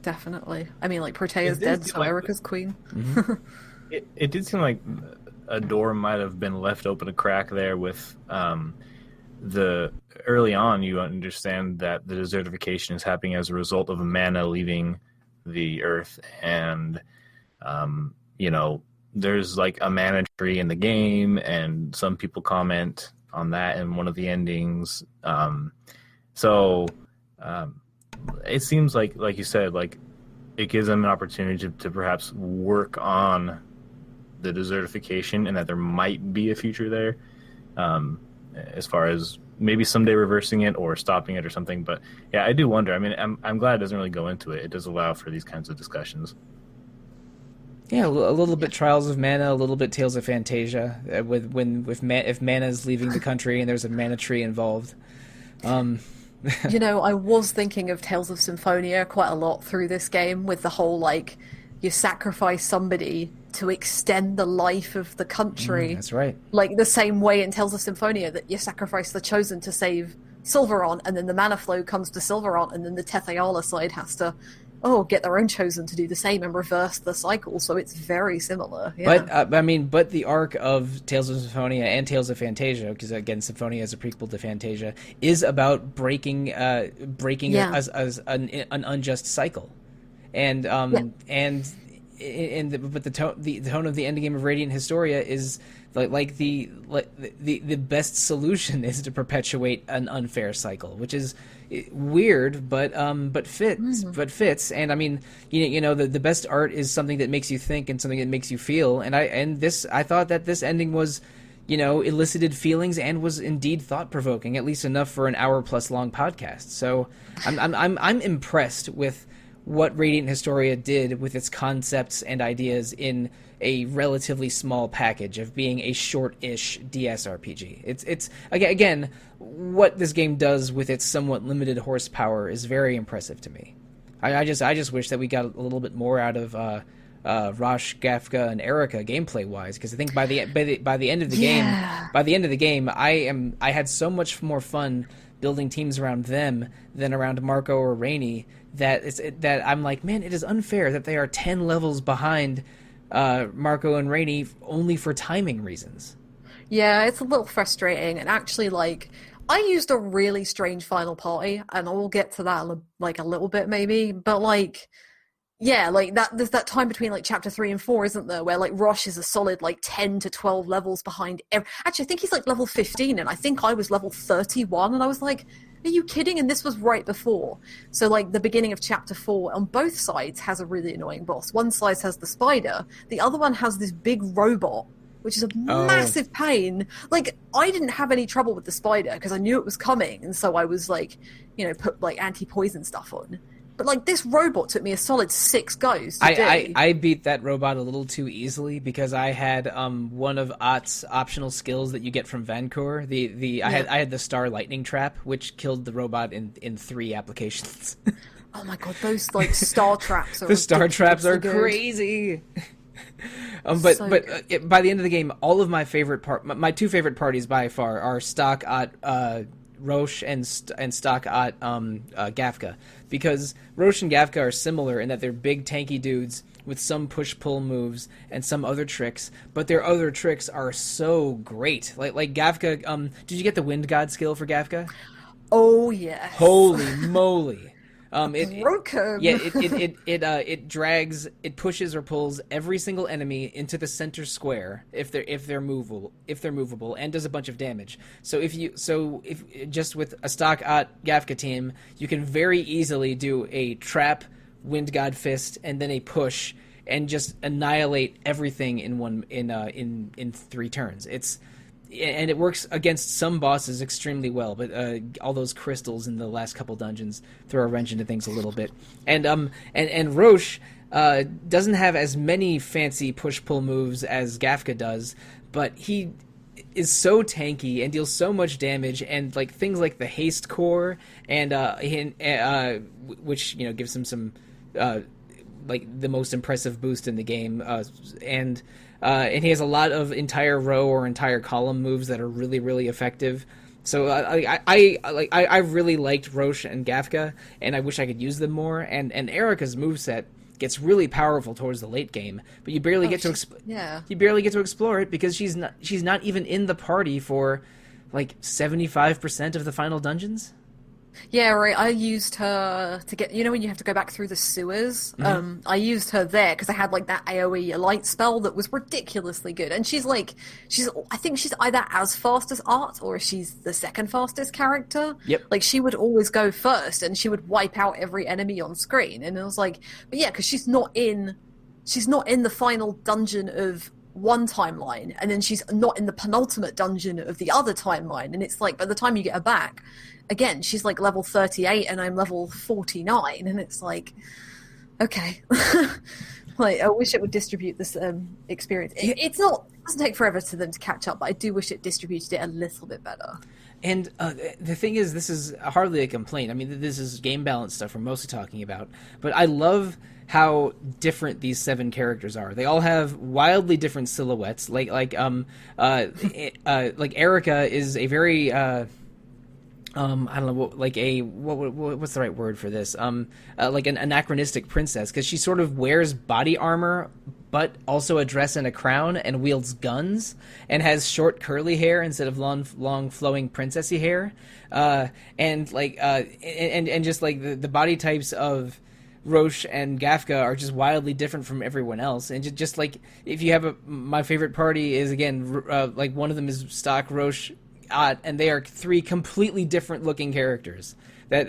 definitely. I mean, Protea's dead, so Eruka's queen. Mm-hmm. It did seem like a door might have been left open a crack there with the early on. You understand that the desertification is happening as a result of mana leaving the earth, and there's a mana tree in the game, and some people comment on that in one of the endings. It seems like you said, it gives them an opportunity to perhaps work on the desertification, and that there might be a future there, as far as maybe someday reversing it or stopping it or something. But yeah, I do wonder. I mean, I'm glad it doesn't really go into it. It does allow for these kinds of discussions. Yeah, a little bit Trials of Mana, a little bit Tales of Fantasia, if mana is leaving the country and there's a mana tree involved. I was thinking of Tales of Symphonia quite a lot through this game, with the whole you sacrifice somebody to extend the life of the country. That's right. The same way in Tales of Symphonia that you sacrifice the Chosen to save Silveron, and then the mana flow comes to Silveron, and then the Tetheala side has to get their own Chosen to do the same and reverse the cycle. So it's very similar. Yeah. But the arc of Tales of Symphonia and Tales of Fantasia, because again, Symphonia is a prequel to Fantasia, is about breaking as an unjust cycle, but the tone of the endgame of Radiant Historia is the best solution is to perpetuate an unfair cycle, which is weird, but fits. And I mean, the best art is something that makes you think and something that makes you feel. And I thought that this ending was, elicited feelings and was indeed thought provoking, at least enough for an hour plus long podcast. So I'm impressed with what Radiant Historia did with its concepts and ideas in a relatively small package of being a short-ish DS RPG. It's again, what this game does with its somewhat limited horsepower is very impressive to me. I just wish that we got a little bit more out of Rosh, Gafka, and Eruka gameplay wise, because I think by the end of the game, I had so much more fun building teams around them than around Marco or Rainey, that I'm like, man, it is unfair that they are 10 levels behind Marco and Rainey only for timing reasons. Yeah, it's a little frustrating, and actually, I used a really strange final party, and I'll get to that a little bit maybe, but that there's that time between chapter 3 and 4, isn't there, where Rosh is a solid 10 to 12 levels behind actually I think he's level 15, and I think I was level 31, and I was like, are you kidding? And this was right before. So the beginning of chapter 4 on both sides has a really annoying boss. One side has the spider, the other one has this big robot, which is a massive pain. I didn't have any trouble with the spider because I knew it was coming, and so I was put anti-poison stuff on. But this robot took me a solid 6 goes to do. I beat that robot a little too easily because I had one of Ott's optional skills that you get from Vancour. I had the Star Lightning Trap, which killed the robot in 3 applications. Oh my god, those star traps are the star traps are crazy. By the end of the game, all of my my 2 favorite parties by far are Stocke, Ott, Roche and Stocke at Gafka, because Roche and Gafka are similar in that they're big tanky dudes with some push-pull moves and some other tricks, but their other tricks are so great. Like Gafka, did you get the Wind God skill for Gafka? Oh, yes. Holy moly. Broken. Yeah, it drags, it pushes or pulls every single enemy into the center square if they're movable, and does a bunch of damage. So if just with a stock Gafka team, you can very easily do a trap, Wind God Fist, and then a push, and just annihilate everything in 3 turns. And it works against some bosses extremely well, but all those crystals in the last couple dungeons throw a wrench into things a little bit. And Roche doesn't have as many fancy push-pull moves as Gafka does, but he is so tanky and deals so much damage, and like things like the haste core and which gives him some like the most impressive boost in the game, and he has a lot of entire row or entire column moves that are really, really effective. So I really liked Roche and Gafka, and I wish I could use them more. And Erica's moveset gets really powerful towards the late game, but you barely get to explore it because she's not even in the party for like 75% of the final dungeons. Yeah, right. I used her to get, when you have to go back through the sewers. Mm-hmm. I used her there because I had like that AoE light spell that was ridiculously good. And I think she's either as fast as Art or she's the second fastest character. Yep. Like she would always go first and she would wipe out every enemy on screen. And it was like, but yeah, because she's not in the final dungeon of one timeline, and then she's not in the penultimate dungeon of the other timeline. And it's like, by the time you get her back, again, she's like level 38 and I'm level 49, and it's like, okay. Like, I wish it would distribute this experience. It doesn't take forever for them to catch up, but I do wish it distributed it a little bit better. And the thing is, this is hardly a complaint. I mean, this is game balance stuff we're mostly talking about. But I love how different these 7 characters are. They all have wildly different silhouettes. Like Erica is a very I don't know, like what's the right word for this? Like an anachronistic princess, because she sort of wears body armor, but also a dress and a crown, and wields guns, and has short curly hair instead of long flowing princessy hair, and just like the body types of Roche and Gafka are just wildly different from everyone else. And just like, if you have my favorite party is, again, like one of them is Stocke, Roche, and they are 3 completely different looking characters that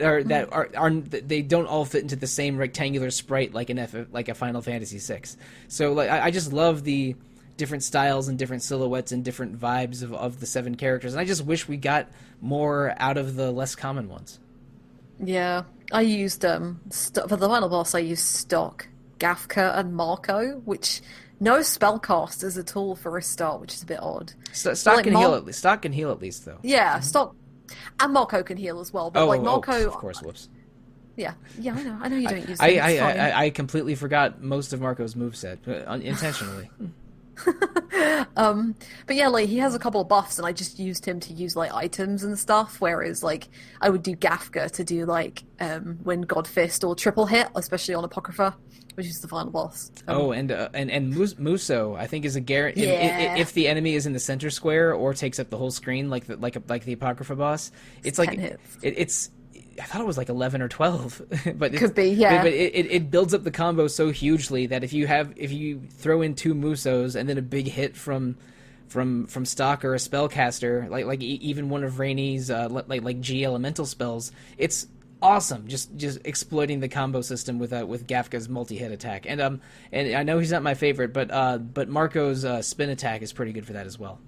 they don't all fit into the same rectangular sprite like a Final Fantasy VI. So like I just love the different styles and different silhouettes and different vibes of the 7 characters, and I just wish we got more out of the less common ones. Yeah, I used for the final boss I used Stocke, Gafka, and Marco, which no spellcasters at all for a start, which is a bit odd. Stocke can heal at least. Stocke can heal at least, though. Yeah, Stocke and Marco can heal as well. But Marco, of course, whoops. Yeah, I know you don't use. I completely forgot most of Marco's moveset intentionally. But yeah, like he has a couple of buffs, and I just used him to use like items and stuff. Whereas like I would do Gafka to do like Wind God Fist or triple hit, especially on Apocrypha, which is the final boss. And Muso, I think, is a guarantee. Yeah. If the enemy is in the center square or takes up the whole screen, like the Apocrypha boss, it's like it's. I thought it was like 11 or 12, but could be, yeah. But it builds up the combo so hugely that if you throw in 2 Musos and then a big hit from Stocke or a spellcaster, like even one of Rainey's like G elemental spells, it's awesome. Just exploiting the combo system with Gafka's multi-hit attack, and I know he's not my favorite, but Marco's spin attack is pretty good for that as well.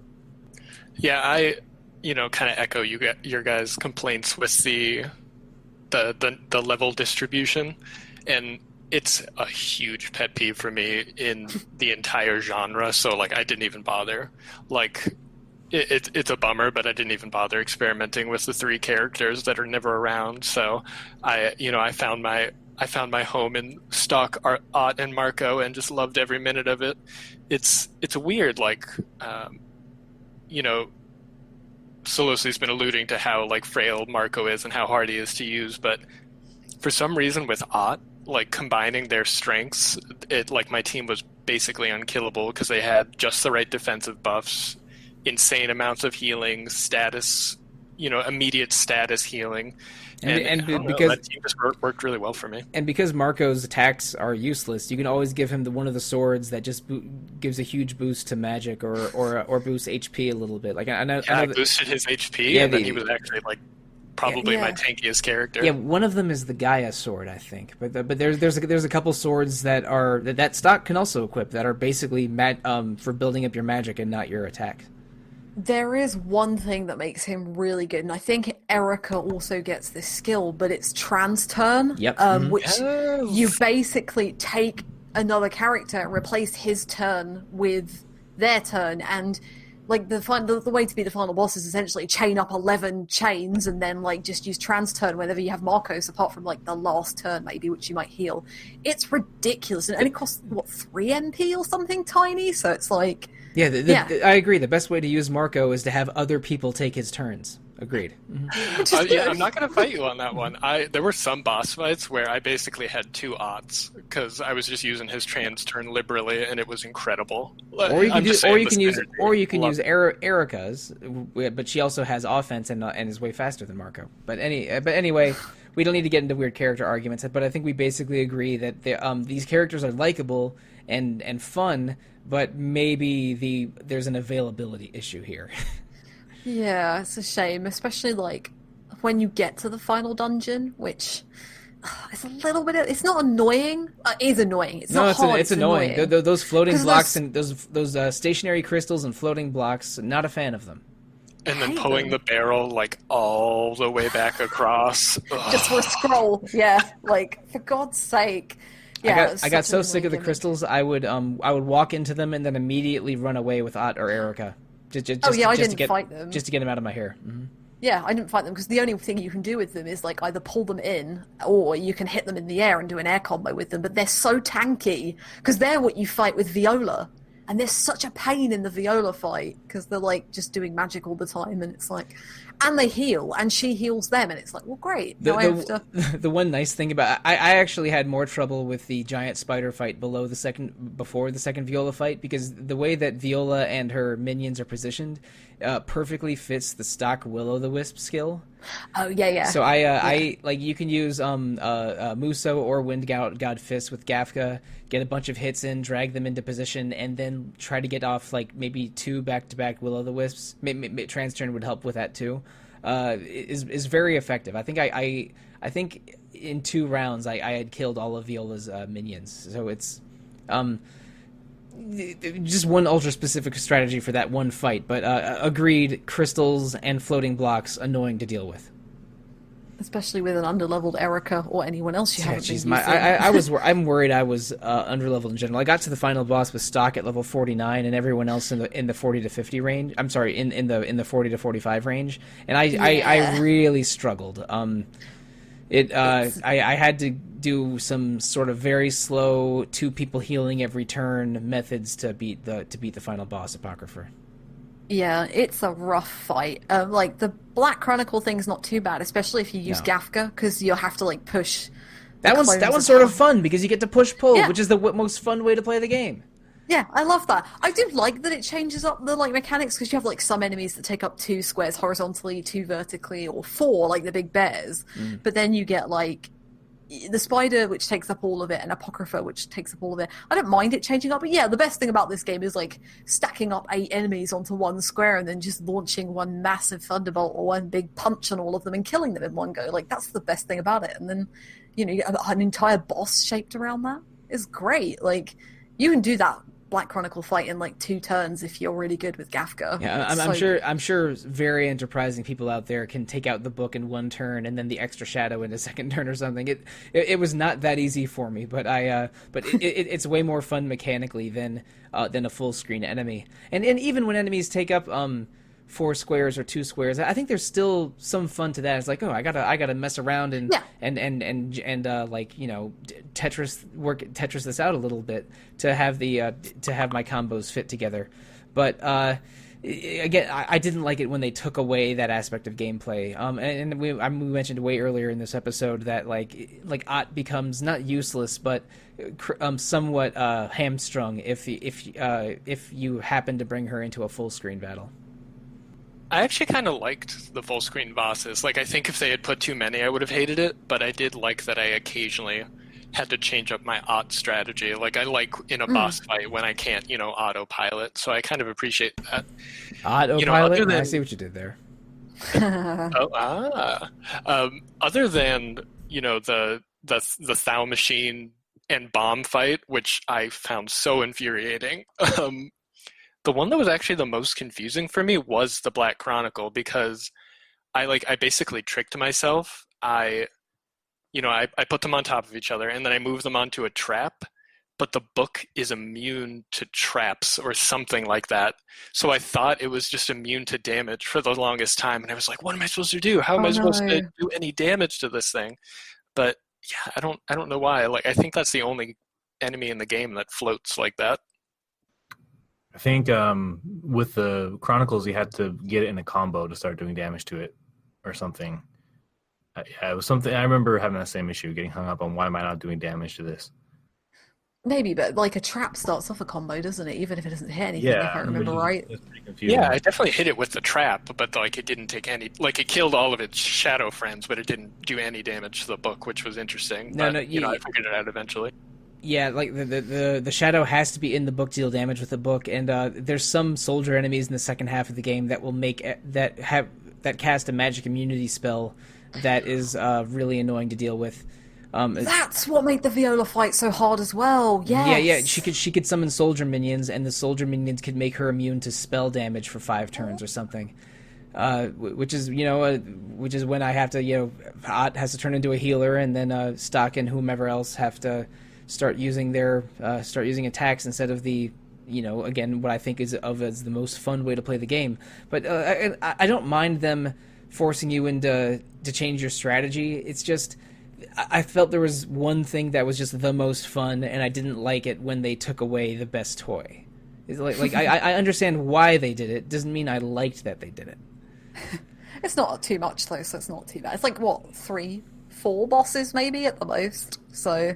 Yeah, I kind of echo your guys' complaints with the level distribution, and it's a huge pet peeve for me in the entire genre. So like I didn't even bother. Like it's a bummer, but I didn't even bother experimenting with the 3 characters that are never around. So I found my home in Stocke, Ott, and Marco, and just loved every minute of it. It's weird, like Sollosi's been alluding to how like frail Marco is and how hard he is to use, but for some reason with Ott, like combining their strengths, my team was basically unkillable because they had just the right defensive buffs, insane amounts of healing, status immediate status healing. And I don't know, because that team just worked really well for me. And because Marco's attacks are useless, you can always give him one of the swords that just gives a huge boost to magic or boosts HP a little bit. Like I know boosted his HP, and then he was actually like probably my tankiest character. Yeah, one of them is the Gaia sword, I think. But there's a couple swords that Stocke can also equip that are basically for building up your magic and not your attack. There is one thing that makes him really good, and I think Erica also gets this skill, but it's trans turn, which you basically take another character and replace his turn with their turn, and like the way to beat the final boss is essentially chain up 11 chains and then like just use trans turn whenever you have Marcos, apart from like the last turn maybe, which you might heal. It's ridiculous, and it only costs 3 MP or something tiny, so it's like... Yeah, I agree. The best way to use Marco is to have other people take his turns. Agreed. Mm-hmm. I'm not going to fight you on that one. There were some boss fights where I basically had 2 odds because I was just using his trans turn liberally, and it was incredible. Or you can use Erica's, but she also has offense and is way faster than Marco. But anyway, we don't need to get into weird character arguments. But I think we basically agree that these characters are likable and fun, but maybe there's an availability issue here. Yeah, it's a shame, especially like when you get to the final dungeon, which it's a little bit. It's not annoying. It is annoying. It's not hard. It's annoying. Those floating blocks and those stationary crystals and floating blocks. Not a fan of them. And then pulling the barrel like all the way back across, just for a scroll. Yeah, like for God's sake. Yeah, I got so sick of the crystals. I would walk into them and then immediately run away with Ott or Erica. I didn't fight them. Just to get them out of my hair. Mm-hmm. Yeah, I didn't fight them because the only thing you can do with them is like either pull them in or you can hit them in the air and do an air combo with them. But they're so tanky because they're what you fight with Viola, and they're such a pain in the Viola fight because they're like just doing magic all the time, and it's like, and they heal, and she heals them, and it's like, well, great. The one nice thing about I actually had more trouble with the giant spider fight before the second Viola fight, because the way that Viola and her minions are positioned perfectly fits the Stocke Will-o'-the-Wisp skill. Oh yeah. So I like, you can use Muso or Wind God Fist with Gafka, get a bunch of hits in, drag them into position, and then try to get off like maybe 2 back-to-back Will-o'-the-Wisps. Trans turn would help with that too. Is very effective. I think in 2 rounds I had killed all of Viola's minions. So it's just one ultra specific strategy for that one fight. But agreed, crystals and floating blocks annoying to deal with. Especially with an underleveled Erica or anyone else you haven't been using. I'm worried I was underleveled in general. I got to the final boss with Stocke at level 49, and everyone else in the 40 to 50 range. I'm sorry, in the 40 to 45 range, and I really struggled. I had to do some sort of very slow 2 people healing every turn methods to beat the final boss, Apocrypher. Yeah, it's a rough fight. Like the Black Chronicle thing's not too bad, especially if you use Gafka, because you'll have to like push. That one's sort of fun because you get to push pull, which is the most fun way to play the game. Yeah, I love that. I do like that it changes up the like mechanics, because you have like some enemies that take up 2 squares horizontally, 2 vertically, or 4, like the big bears. But then you get like the spider, which takes up all of it, and Apocrypha, which takes up all of it. I don't mind it changing up, but yeah, the best thing about this game is like stacking up 8 enemies onto 1 square and then just launching one massive thunderbolt or one big punch on all of them and killing them in one go. Like, that's the best thing about it. And then, you get an entire boss shaped around that. It's great. Like, you can do that Black Chronicle fight in like 2 turns if you're really good with Gafka. Yeah, I'm sure very enterprising people out there can take out the book in 1 turn and then the extra shadow in a second turn or something. It was not that easy for me, but it's way more fun mechanically than a full screen enemy. And even when enemies take up 4 squares or 2 squares, I think there's still some fun to that. It's like, oh, I gotta mess around and like, Tetris this out a little bit to have my combos fit together. But again, I didn't like it when they took away that aspect of gameplay. And we mentioned way earlier in this episode that like Ott becomes not useless, but somewhat hamstrung if you happen to bring her into a full screen battle. I actually kind of liked the full screen bosses. Like, I think if they had put too many, I would have hated it, but I did like that I occasionally had to change up my art strategy. Like, I like in a boss fight when I can't, autopilot, so I kind of appreciate that. Autopilot? I see what you did there. Other than, the Thou machine and bomb fight, which I found so infuriating, the one that was actually the most confusing for me was the Black Chronicle, because I basically tricked myself. I put them on top of each other and then I moved them onto a trap, but the book is immune to traps or something like that. So I thought it was just immune to damage for the longest time, and I was like, what am I supposed to do? How am I supposed to do any damage to this thing? But yeah, I don't know why. Like, I think that's the only enemy in the game that floats like that. I think with the Chronicles, you had to get it in a combo to start doing damage to it or something. Yeah, it was something. I remember having that same issue, getting hung up on why am I not doing damage to this? Maybe, but like a trap starts off a combo, doesn't it? Even if it doesn't hit anything, if I remember right. It's pretty confusing. Yeah, I definitely hit it with the trap, but like it didn't take any. Like, it killed all of its shadow friends, but it didn't do any damage to the book, which was interesting. I figured it out eventually. Yeah, like the shadow has to be in the book to deal damage with the book, and there's some soldier enemies in the second half of the game that will that cast a magic immunity spell that is really annoying to deal with. That's what made the Viola fight so hard as well. Yes. Yeah. She could summon soldier minions, and the soldier minions could make her immune to spell damage for 5 turns or something. Which is when I have to Ott has to turn into a healer, and then Stocke and whomever else have to start using attacks instead of the again what I think is the most fun way to play the game. But I don't mind them forcing you into to change your strategy. It's just I felt there was one thing that was just the most fun, and I didn't like it when they took away the best toy. It's like I understand why they did it. Doesn't mean I liked that they did it. It's not too much though, so it's not too bad. It's like 3-4 bosses maybe at the most. So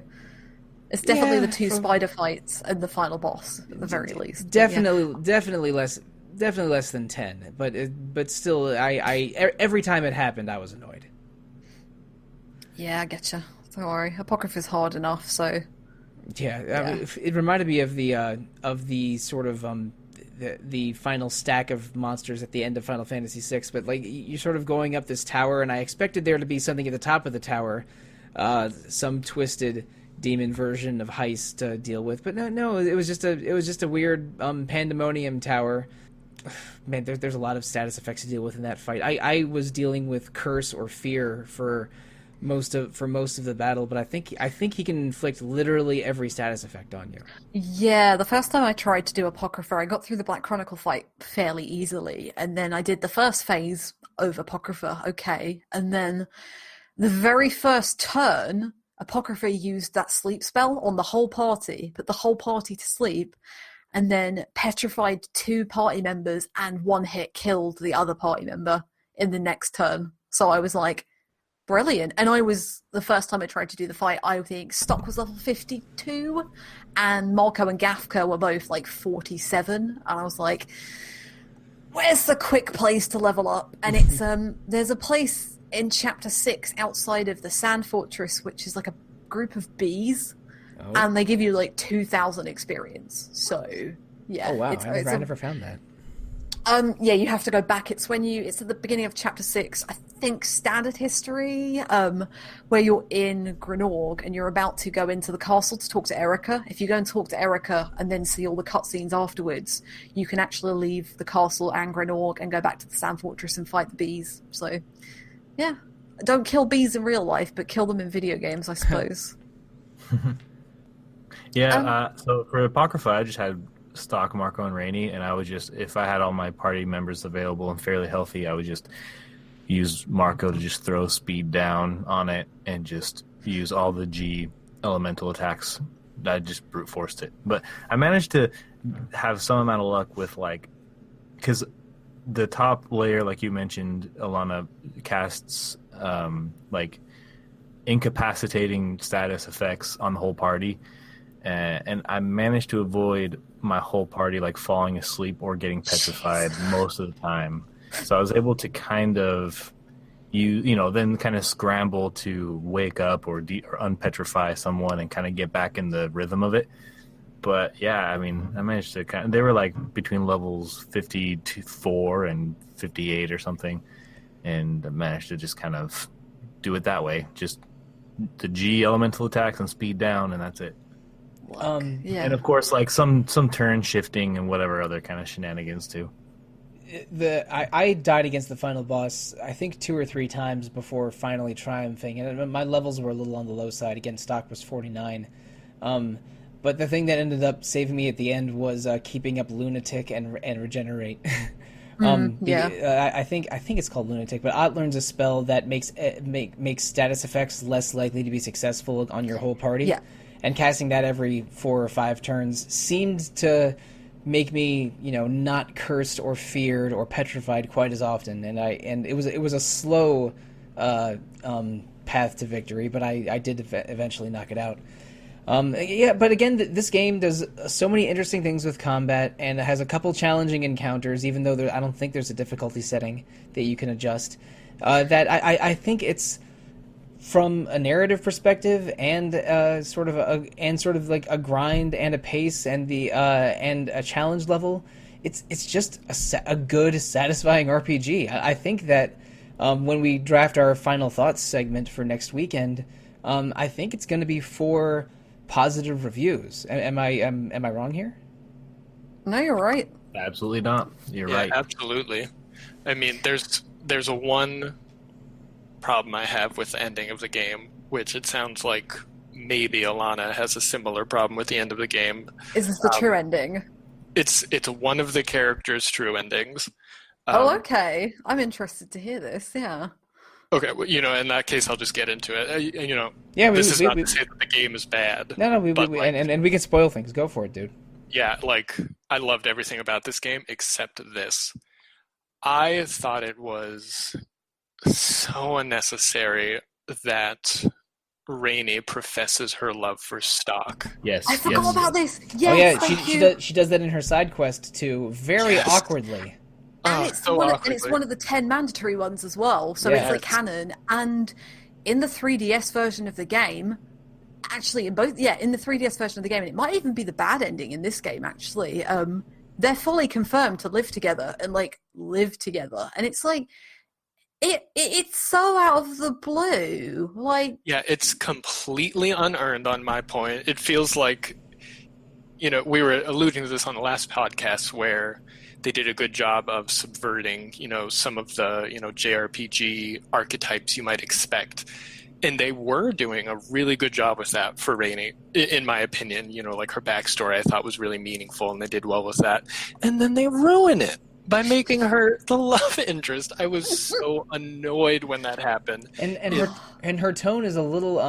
it's definitely the 2 spider fights and the final boss at the very least. Definitely less than 10. But still, I every time it happened, I was annoyed. Yeah, I getcha. Don't worry, Apocrypha's hard enough. So yeah. I mean, it reminded me of the sort of the final stack of monsters at the end of Final Fantasy VI. But like you're sort of going up this tower, and I expected there to be something at the top of the tower, some twisted demon version of Heist to deal with. But no, it was just a weird pandemonium tower. Man, there's a lot of status effects to deal with in that fight. I was dealing with Curse or Fear for most of the battle, but I think he can inflict literally every status effect on you. Yeah, the first time I tried to do Apocrypha, I got through the Black Chronicle fight fairly easily, and then I did the first phase of Apocrypha, and then the very first turn, Apocrypha used that sleep spell on the whole party, put the whole party to sleep, and then petrified 2 party members, and one hit killed the other party member in the next turn. So I was like, brilliant. And the first time I tried to do the fight, I think Stocke was level 52, and Marco and Gafka were both like 47, and I was like, where's the quick place to level up? And it's there's a place in chapter 6 outside of the Sand Fortress, which is like a group of bees, and they give you like 2,000 experience. So yeah. Oh wow, I never found that. Yeah, you have to go back. It's at the beginning of chapter 6, I think, standard history, where you're in Grenorg and you're about to go into the castle to talk to Erica. If you go and talk to Erica and then see all the cutscenes afterwards, you can actually leave the castle and Grenorg and go back to the Sand Fortress and fight the bees. So, yeah. Don't kill bees in real life, but kill them in video games, I suppose. So for Apocrypha, I just had Stocke, Marco, and Rainey, and I would just, if I had all my party members available and fairly healthy, I would just use Marco to just throw speed down on it and just use all the G elemental attacks. I just brute forced it. But I managed to have some amount of luck with, like, because the top layer, like you mentioned, Alana, casts like incapacitating status effects on the whole party, and I managed to avoid my whole party like falling asleep or getting petrified most of the time. So I was able to kind of then kind of scramble to wake up or unpetrify someone and kind of get back in the rhythm of it. But yeah, I mean, I managed to they were like between levels 54 and 58 or something, and I managed to just kind of do it that way. Just the G elemental attacks and speed down, and that's it. Yeah. And of course, like some turn shifting and whatever other kind of shenanigans too. I died against the final boss, I think 2 or 3 times before finally triumphing, and my levels were a little on the low side. Again, Stocke was 49. But the thing that ended up saving me at the end was keeping up Lunatic and Regenerate. I think it's called Lunatic, but Ott learns a spell that makes status effects less likely to be successful on your whole party. Yeah. And casting that every 4 or 5 turns seemed to make me, not cursed or feared or petrified quite as often. And it was a slow path to victory, but I did eventually knock it out. But again, this game does so many interesting things with combat, and it has a couple challenging encounters, even though I don't think there's a difficulty setting that you can adjust. That I think it's, from a narrative perspective and sort of like a grind and a pace and and a challenge level, it's just a good, satisfying RPG. I think that when we draft our final thoughts segment for next weekend, I think it's going to be 4 positive reviews. Am I wrong here? No, you're right. Absolutely not. You're right. Absolutely. I mean, there's a one problem I have with the ending of the game, which it sounds like maybe Alana has a similar problem with the end of the game. Is this the true ending? It's one of the characters' true endings. Okay. I'm interested to hear this. Yeah. Okay, well, in that case, I'll just get into it. This is not to say that the game is bad. No, we can spoil things. Go for it, dude. Yeah, I loved everything about this game except this. I thought it was so unnecessary that Rainey professes her love for Stocke. Yes, I forgot about this. Yes, she does that in her side quest too, very awkwardly. And it's one of the 10 mandatory ones as well, so it's like canon. And in the 3DS version of the game, actually, in the 3DS version of the game, and it might even be the bad ending in this game, actually, they're fully confirmed to live together, and and it's like, it's so out of the blue. It's completely unearned on my point. It feels like, we were alluding to this on the last podcast where they did a good job of subverting, some of the, JRPG archetypes you might expect. And they were doing a really good job with that for Rainey, in my opinion. Her backstory I thought was really meaningful, and they did well with that. And then they ruin it by making her the love interest. I was so annoyed when that happened. And her tone is a little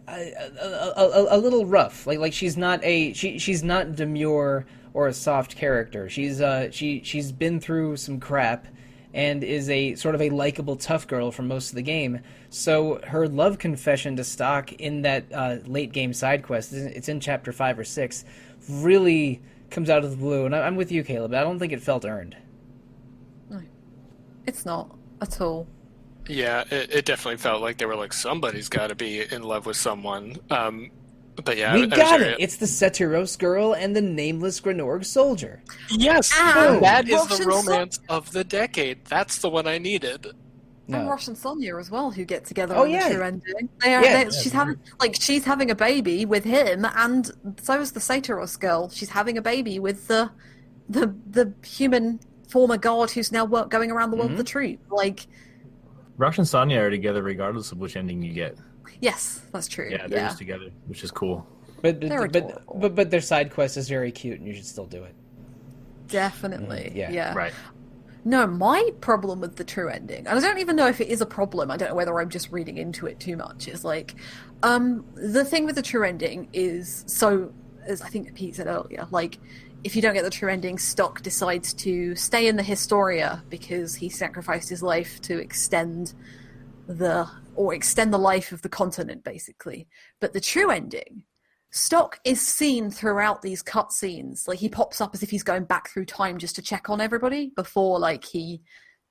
a little rough. Like she's not demure or a soft character. She's been through some crap and is a sort of a likable tough girl for most of the game. So her love confession to Stocke in that late game side quest, it's in chapter 5 or 6, really comes out of the blue. And I'm with you, Kaleb. I don't think it felt earned. No, it's not at all. Yeah, it definitely felt like they were like, somebody's got to be in love with someone. But yeah, we got it. It's the Setiros girl and the nameless Grenorg soldier. Yes, that is the romance of the decade. That's the one I needed. No. And Rosh and Sonia as well, who get together on the true ending. She's having a baby with him, and so is the Setiros girl. She's having a baby with the human former god who's now going around the world with the troop. Rosh and Sonia are together regardless of which ending you get. Yes, that's true. Yeah, they're just together, which is cool. But their side quest is very cute, and you should still do it. Definitely. Yeah. Right. No, my problem with the true ending, and I don't even know if it is a problem, I don't know whether I'm just reading into it too much, is the thing with the true ending is, so, as I think Pete said earlier, if you don't get the true ending, Stocke decides to stay in the Historia because he sacrificed his life to extend the life of the continent, basically. But the true ending, Stocke is seen throughout these cutscenes. Like, he pops up as if he's going back through time just to check on everybody before, like, he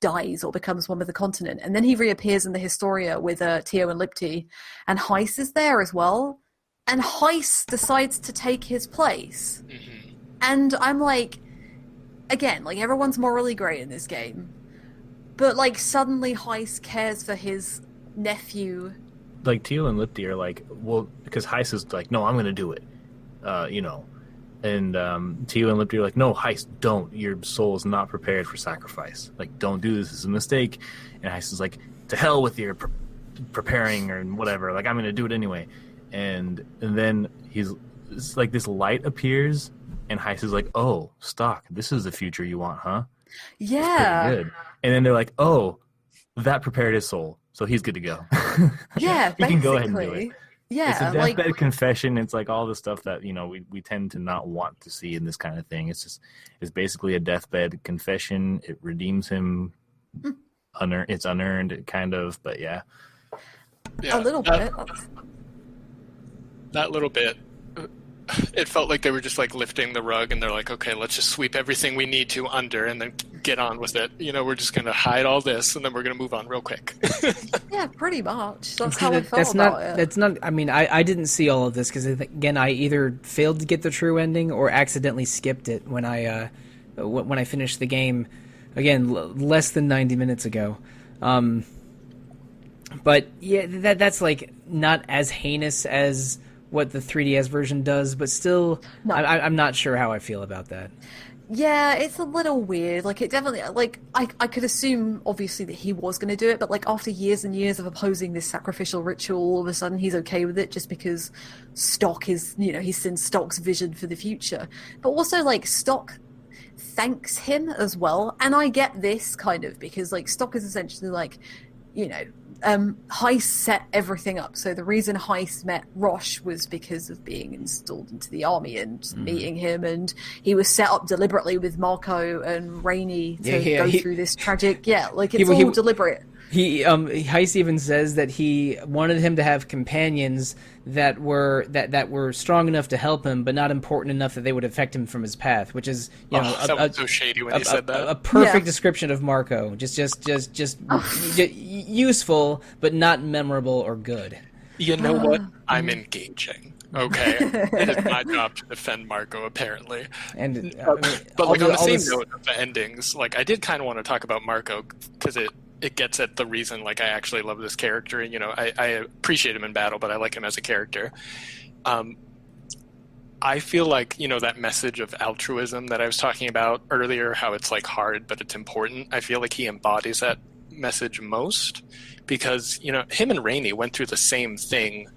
dies or becomes one with the continent. And then he reappears in the Historia with Tio and Lipti, and Hagues is there as well. And Hagues decides to take his place. Mm-hmm. And I'm like, again, like, everyone's morally grey in this game. But, like, suddenly Hagues cares for his nephew. Like, Teal and Lipti are like, well, because Hagues is like, no, I'm going to do it, you know. And Teal and Lipti are like, no, Hagues, don't. Your soul is not prepared for sacrifice. Like, don't do this. It's a mistake. And Hagues is like, to hell with your preparing or whatever. Like, I'm going to do it anyway. And then it's like this light appears, and Hagues is like, oh, Stocke, this is the future you want, huh? Yeah. That's pretty good. And then they're like, oh, that prepared his soul, so he's good to go. Yeah, he can go ahead and do it. Yeah, it's a deathbed confession. It's like all the stuff that, you know, we tend to not want to see in this kind of thing. It's basically a deathbed confession. It redeems him. It's unearned, kind of, but yeah. A little bit. That little bit, it felt like they were just like lifting the rug, and they're like, okay, let's just sweep everything we need to under and then get on with it. You know, we're just going to hide all this, and then we're going to move on real quick. Yeah, pretty much. That's how I felt about it. That's not, I mean, I didn't see all of this because, again, I either failed to get the true ending or accidentally skipped it when I finished the game, again, less than 90 minutes ago. But yeah, that's like not as heinous as what the 3DS version does, but still, no. I'm not sure how I feel about that. Yeah, it's a little weird. Like, it definitely, like, I could assume, obviously, that he was going to do it, but, like, after years and years of opposing this sacrificial ritual, all of a sudden he's okay with it just because Stocke is, you know, he's seen Stocke's vision for the future. But also, like, Stocke thanks him as well, and I get this, kind of, because, like, Stocke is essentially, like, you know, Hagues set everything up. So the reason Hagues met Roche was because of being installed into the army and meeting him, and he was set up deliberately with Marco and Rainey to go through this tragic. Yeah, like it's all deliberate. Hagues even says that he wanted him to have companions that were strong enough to help him, but not important enough that they would affect him from his path. Which is, you know, that was so shady when he said that. A perfect description of Marco. Just useful, but not memorable or good. You know what? I'm engaging. Okay, it is my job to defend Marco, apparently. And but like on the same note of the endings, like I did kind of want to talk about Marco because it gets at the reason, like, I actually love this character. You know, I appreciate him in battle, but I like him as a character. I feel like, you know, that message of altruism that I was talking about earlier, how it's, like, hard, but it's important. I feel like he embodies that message most because, you know, him and Rainey went through the same thing.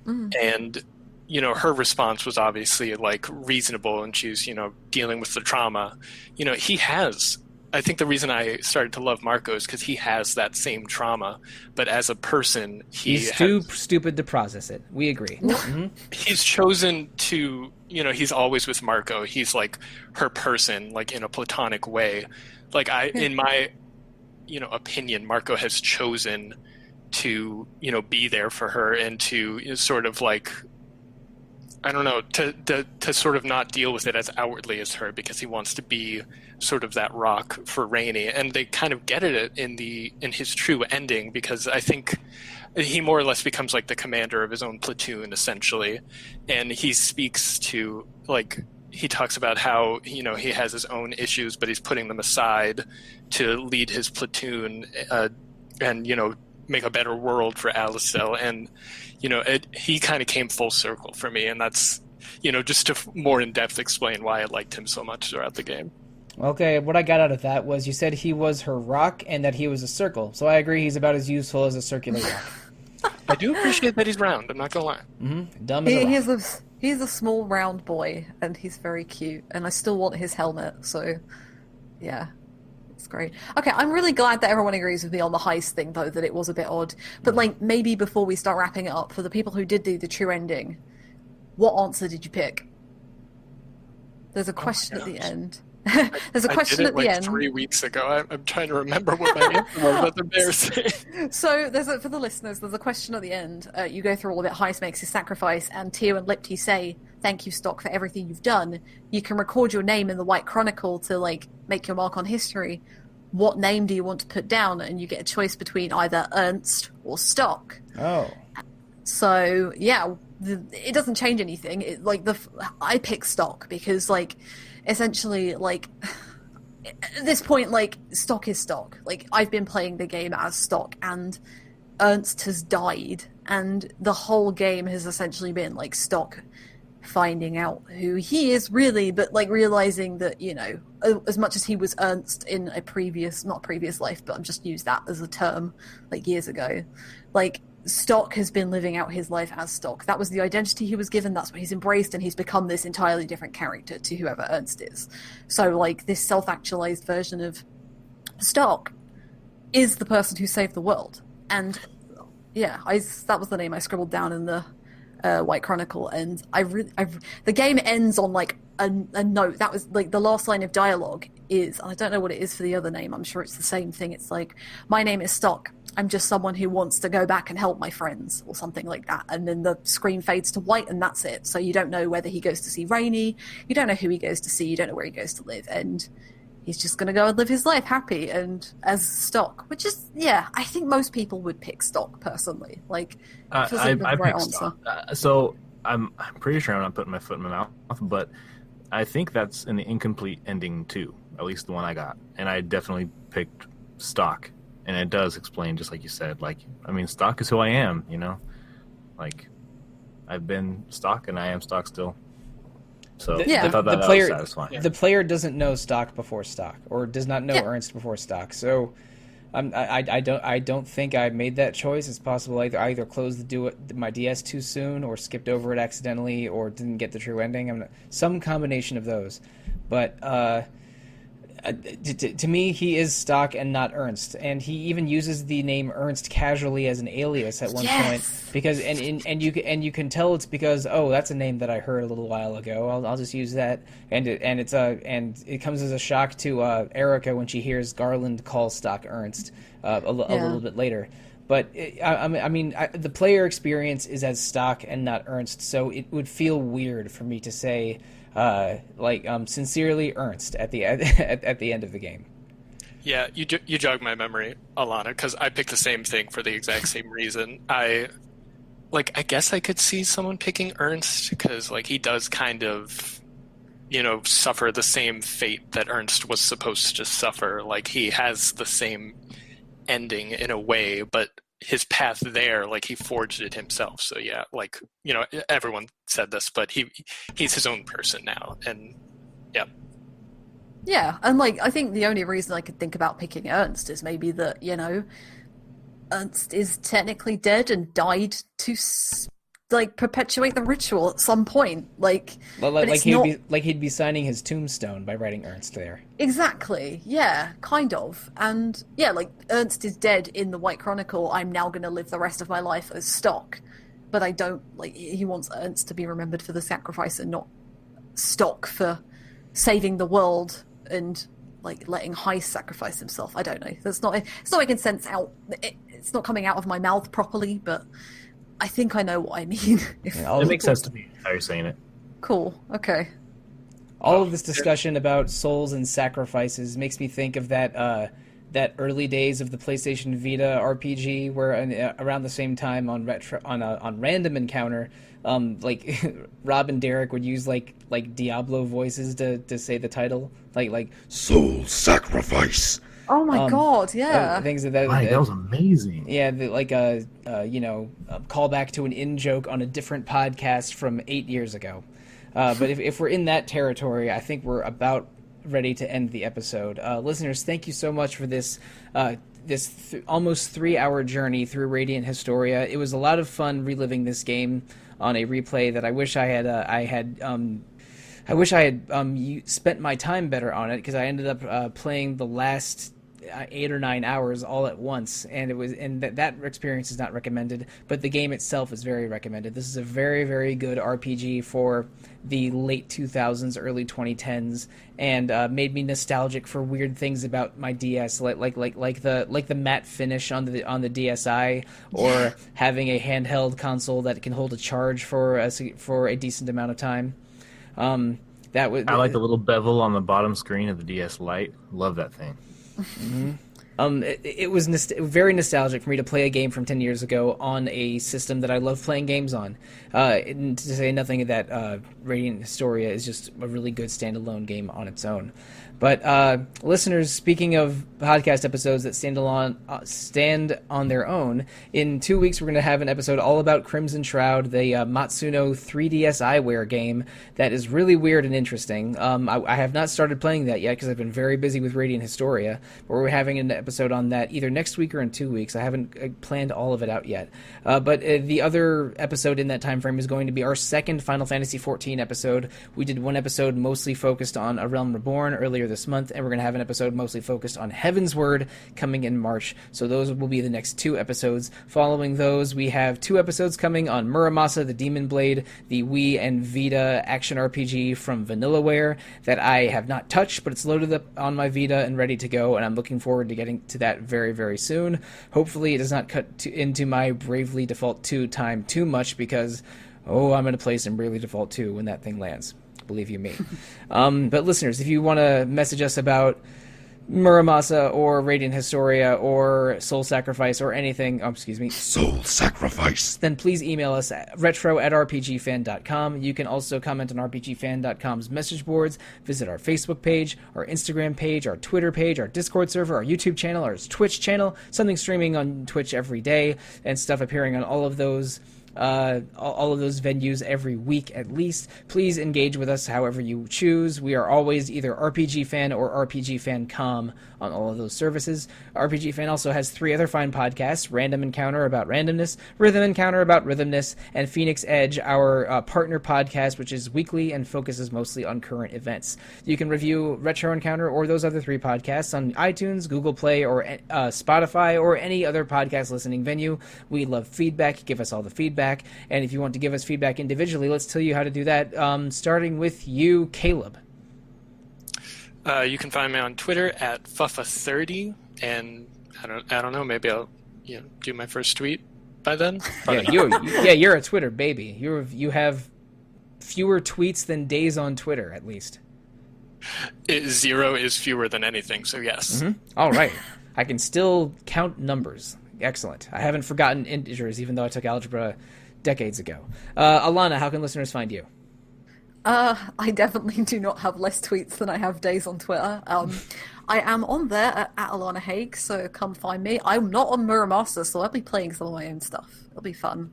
And, you know, her response was obviously, like, reasonable, and she's, you know, dealing with the trauma. You know, I think the reason I started to love Marco is because he has that same trauma, but as a person, he's too stupid to process it. We agree. He's chosen to, you know, he's always with Marco. He's like her person, like in a platonic way. Like in my, you know, opinion, Marco has chosen to, you know, be there for her and to sort of like, I don't know, to sort of not deal with it as outwardly as her because he wants to be sort of that rock for Rainey. And they kind of get it in his true ending because I think he more or less becomes like the commander of his own platoon essentially. And he speaks to, like, he talks about how, you know, he has his own issues, but he's putting them aside to lead his platoon and, you know, make a better world for Alicel. And, you know, he kind of came full circle for me, and that's, you know, just to more in-depth explain why I liked him so much throughout the game. Okay, what I got out of that was you said he was her rock and that he was a circle. So I agree he's about as useful as a circular rock. I do appreciate that he's round, I'm not going to lie. Dumb as a rock. He's a small round boy, and he's very cute, and I still want his helmet, so yeah. It's great. Okay, I'm really glad that everyone agrees with me on the heist thing, though, that it was a bit odd. But, like, maybe before we start wrapping it up, for the people who did do the true ending, what answer did you pick? There's a question at the end. There's a question I did it at the end. 3 weeks ago. I'm trying to remember what my answer was, but the bears. So for the listeners, there's a question at the end. You go through all of it. Heist makes his sacrifice, and Tio and Lipti say, "Thank you, Stocke, for everything you've done. You can record your name in the White Chronicle to like make your mark on history. What name do you want to put down?" And you get a choice between either Ernst or Stocke. Oh. So yeah, it doesn't change anything. I pick Stocke because like essentially like. At this point, like, Stocke is Stocke. Like, I've been playing the game as Stocke, and Ernst has died, and the whole game has essentially been, like, Stocke finding out who he is, really, but, like, realizing that, you know, as much as he was Ernst in a not previous life, but I've just used that as a term, like, years ago, like, Stocke has been living out his life as Stocke. That was the identity he was given, that's what he's embraced, and he's become this entirely different character to whoever Ernst is. So, like, this self-actualized version of Stocke is the person who saved the world. And, yeah, that was the name I scribbled down in the White Chronicle, and the game ends on, like, a note. That was, like, the last line of dialogue is, I don't know what it is for the other name, I'm sure it's the same thing, it's like, "My name is Stocke. I'm just someone who wants to go back and help my friends," or something like that. And then the screen fades to white, and that's it. So you don't know whether he goes to see Rainey, you don't know who he goes to see, you don't know where he goes to live, and he's just going to go and live his life happy and as Stocke, which is, yeah, I think most people would pick Stocke, personally. Like, it feels like the right answer. So I'm pretty sure I'm not putting my foot in my mouth, but I think that's an incomplete ending too, at least the one I got. And I definitely picked Stocke. And it does explain, just like you said, like, I mean, Stocke is who I am, you know? Like, I've been Stocke, and I am Stocke still. So I thought that was satisfying. The player doesn't know Stocke before Stocke, or does not know Ernst before Stocke. So I don't think I made that choice. It's possible I either closed my DS too soon, or skipped over it accidentally, or didn't get the true ending. Some combination of those. But to me, he is Stocke and not Ernst, and he even uses the name Ernst casually as an alias at one point, because and you can tell it's because, oh, that's a name that I heard a little while ago. I'll just use that, and it comes as a shock to Erica when she hears Garland call Stocke Ernst a little bit later. But the player experience is as Stocke and not Ernst, so it would feel weird for me to say. Sincerely Ernst at the end of the game. Yeah, you jog my memory, Alana, because I picked the same thing for the exact same reason. I guess I could see someone picking Ernst because, like, he does kind of, you know, suffer the same fate that Ernst was supposed to suffer. Like, he has the same ending in a way, but his path there, like, he forged it himself. So yeah, like, you know, everyone said this, but he's his own person now, and yeah, and like, I think the only reason I could think about picking Ernst is maybe that, you know, Ernst is technically dead and died to like perpetuate the ritual at some point, like he'd be signing his tombstone by writing Ernst there. Exactly, yeah, kind of. And yeah, like, Ernst is dead in the White Chronicle. I'm now going to live the rest of my life as Stocke, but I don't, like, he wants Ernst to be remembered for the sacrifice and not Stocke for saving the world and, like, letting Heist sacrifice himself. I don't know. It's not making sense out. It's not coming out of my mouth properly, but I think I know what I mean. It makes sense to me how you're saying it. Cool. Okay. All of this discussion about souls and sacrifices makes me think of that early days of the PlayStation Vita RPG, where around the same time on Random Encounter, like Rob and Derek would use like Diablo voices to say the title, like soul sacrifice. Oh my god, yeah. Things that was amazing. Yeah, call back to an in-joke on a different podcast from 8 years ago. But if we're in that territory, I think we're about ready to end the episode. Listeners, thank you so much for this almost 3-hour journey through Radiant Historia. It was a lot of fun reliving this game on a replay that I wish I had spent my time better on it, because I ended up playing the last 8 or 9 hours all at once, and that experience is not recommended, but the game itself is very recommended. This is a very, very good RPG for the late 2000s, early 2010s, and made me nostalgic for weird things about my DS, like the matte finish on the DSi, or having a handheld console that can hold a charge for a decent amount of time. I like the little bevel on the bottom screen of the DS Lite. Love that thing. Mm-hmm. It was very nostalgic for me to play a game from 10 years ago on a system that I love playing games on. And to say nothing of that, Radiant Historia is just a really good standalone game on its own. But listeners, speaking of podcast episodes that stand on their own, in 2 weeks we're going to have an episode all about Crimson Shroud, the Matsuno 3DS iWare game that is really weird and interesting. I have not started playing that yet because I've been very busy with Radiant Historia, but we're having an episode on that either next week or in 2 weeks. I haven't planned all of it out yet. But the other episode in that time frame is going to be our second Final Fantasy XIV episode. We did one episode mostly focused on A Realm Reborn earlier this month, and we're going to have an episode mostly focused on Heaven's Word coming in March. So those will be the next 2 episodes. Following those, we have 2 episodes coming on Muramasa the Demon Blade, the Wii and Vita action RPG from Vanillaware that I have not touched, but it's loaded up on my Vita and ready to go, and I'm looking forward to getting to that very, very soon. Hopefully it does not cut into my Bravely Default 2 time too much, because I'm going to play some Bravely Default 2 when that thing lands. Believe you me. But listeners, if you want to message us about Muramasa or Radiant Historia or Soul Sacrifice or anything, Soul Sacrifice, then please email us at retro@rpgfan.com. You can also comment on rpgfan.com's message boards, visit our Facebook page, our Instagram page, our Twitter page, our Discord server, our YouTube channel, our Twitch channel, something streaming on Twitch every day, and stuff appearing on all of those venues every week at least. Please engage with us however you choose. We are always either RPG Fan or RPG Fan.com on all of those services. RPG Fan also has 3 other fine podcasts: Random Encounter about randomness, Rhythm Encounter about rhythmness, and Phoenix Edge, our partner podcast, which is weekly and focuses mostly on current events. You can review Retro Encounter or those other 3 podcasts on iTunes, Google Play, or Spotify, or any other podcast listening venue. We love feedback. Give us all the feedback. And if you want to give us feedback individually, let's tell you how to do that, starting with you, Kaleb. You can find me on Twitter at Fuffa30, and I don't know, maybe I'll do my first tweet by then. You're a Twitter baby. You have fewer tweets than days on Twitter, at least. 0 is fewer than anything, so yes. Mm-hmm. All right. I can still count numbers. Excellent. I haven't forgotten integers, even though I took algebra decades ago. Alana, how can listeners find you? I definitely do not have less tweets than I have days on Twitter. I am on there at Alana Hagues, so come find me. I'm not on Muramasa, so I'll be playing some of my own stuff. It'll be fun.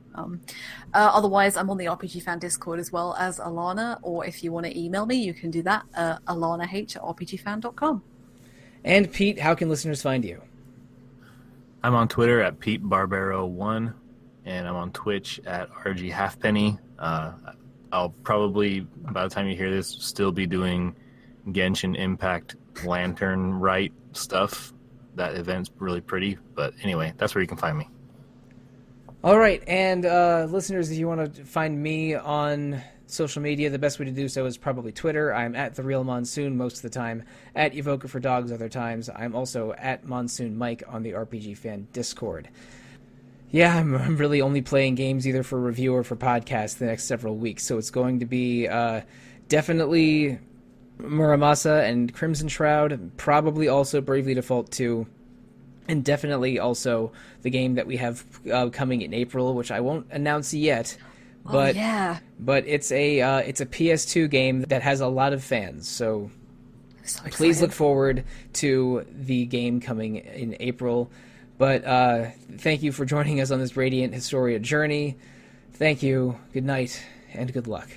Otherwise, I'm on the RPG Fan Discord as well as Alana, or if you want to email me, you can do that at alanah@rpgfan.com. And Pete, how can listeners find you? I'm on Twitter at PeteBarbero1, and I'm on Twitch at RGHalfpenny. I'll probably, by the time you hear this, still be doing Genshin Impact Lantern Rite stuff. That event's really pretty, but anyway, that's where you can find me. All right, and listeners, if you want to find me on social media, the best way to do so is probably Twitter. I'm at The Real Monsoon most of the time, at Evoker for Dogs other times. I'm also at Monsoon Mike on the RPG Fan Discord. Yeah, I'm really only playing games either for review or for podcast the next several weeks, so it's going to be definitely Muramasa and Crimson Shroud, probably also Bravely Default 2, and definitely also the game that we have coming in April, which I won't announce yet. But but it's a PS2 game that has a lot of fans, so please look forward to the game coming in April. But thank you for joining us on this Radiant Historia journey. Thank you, good night, and good luck.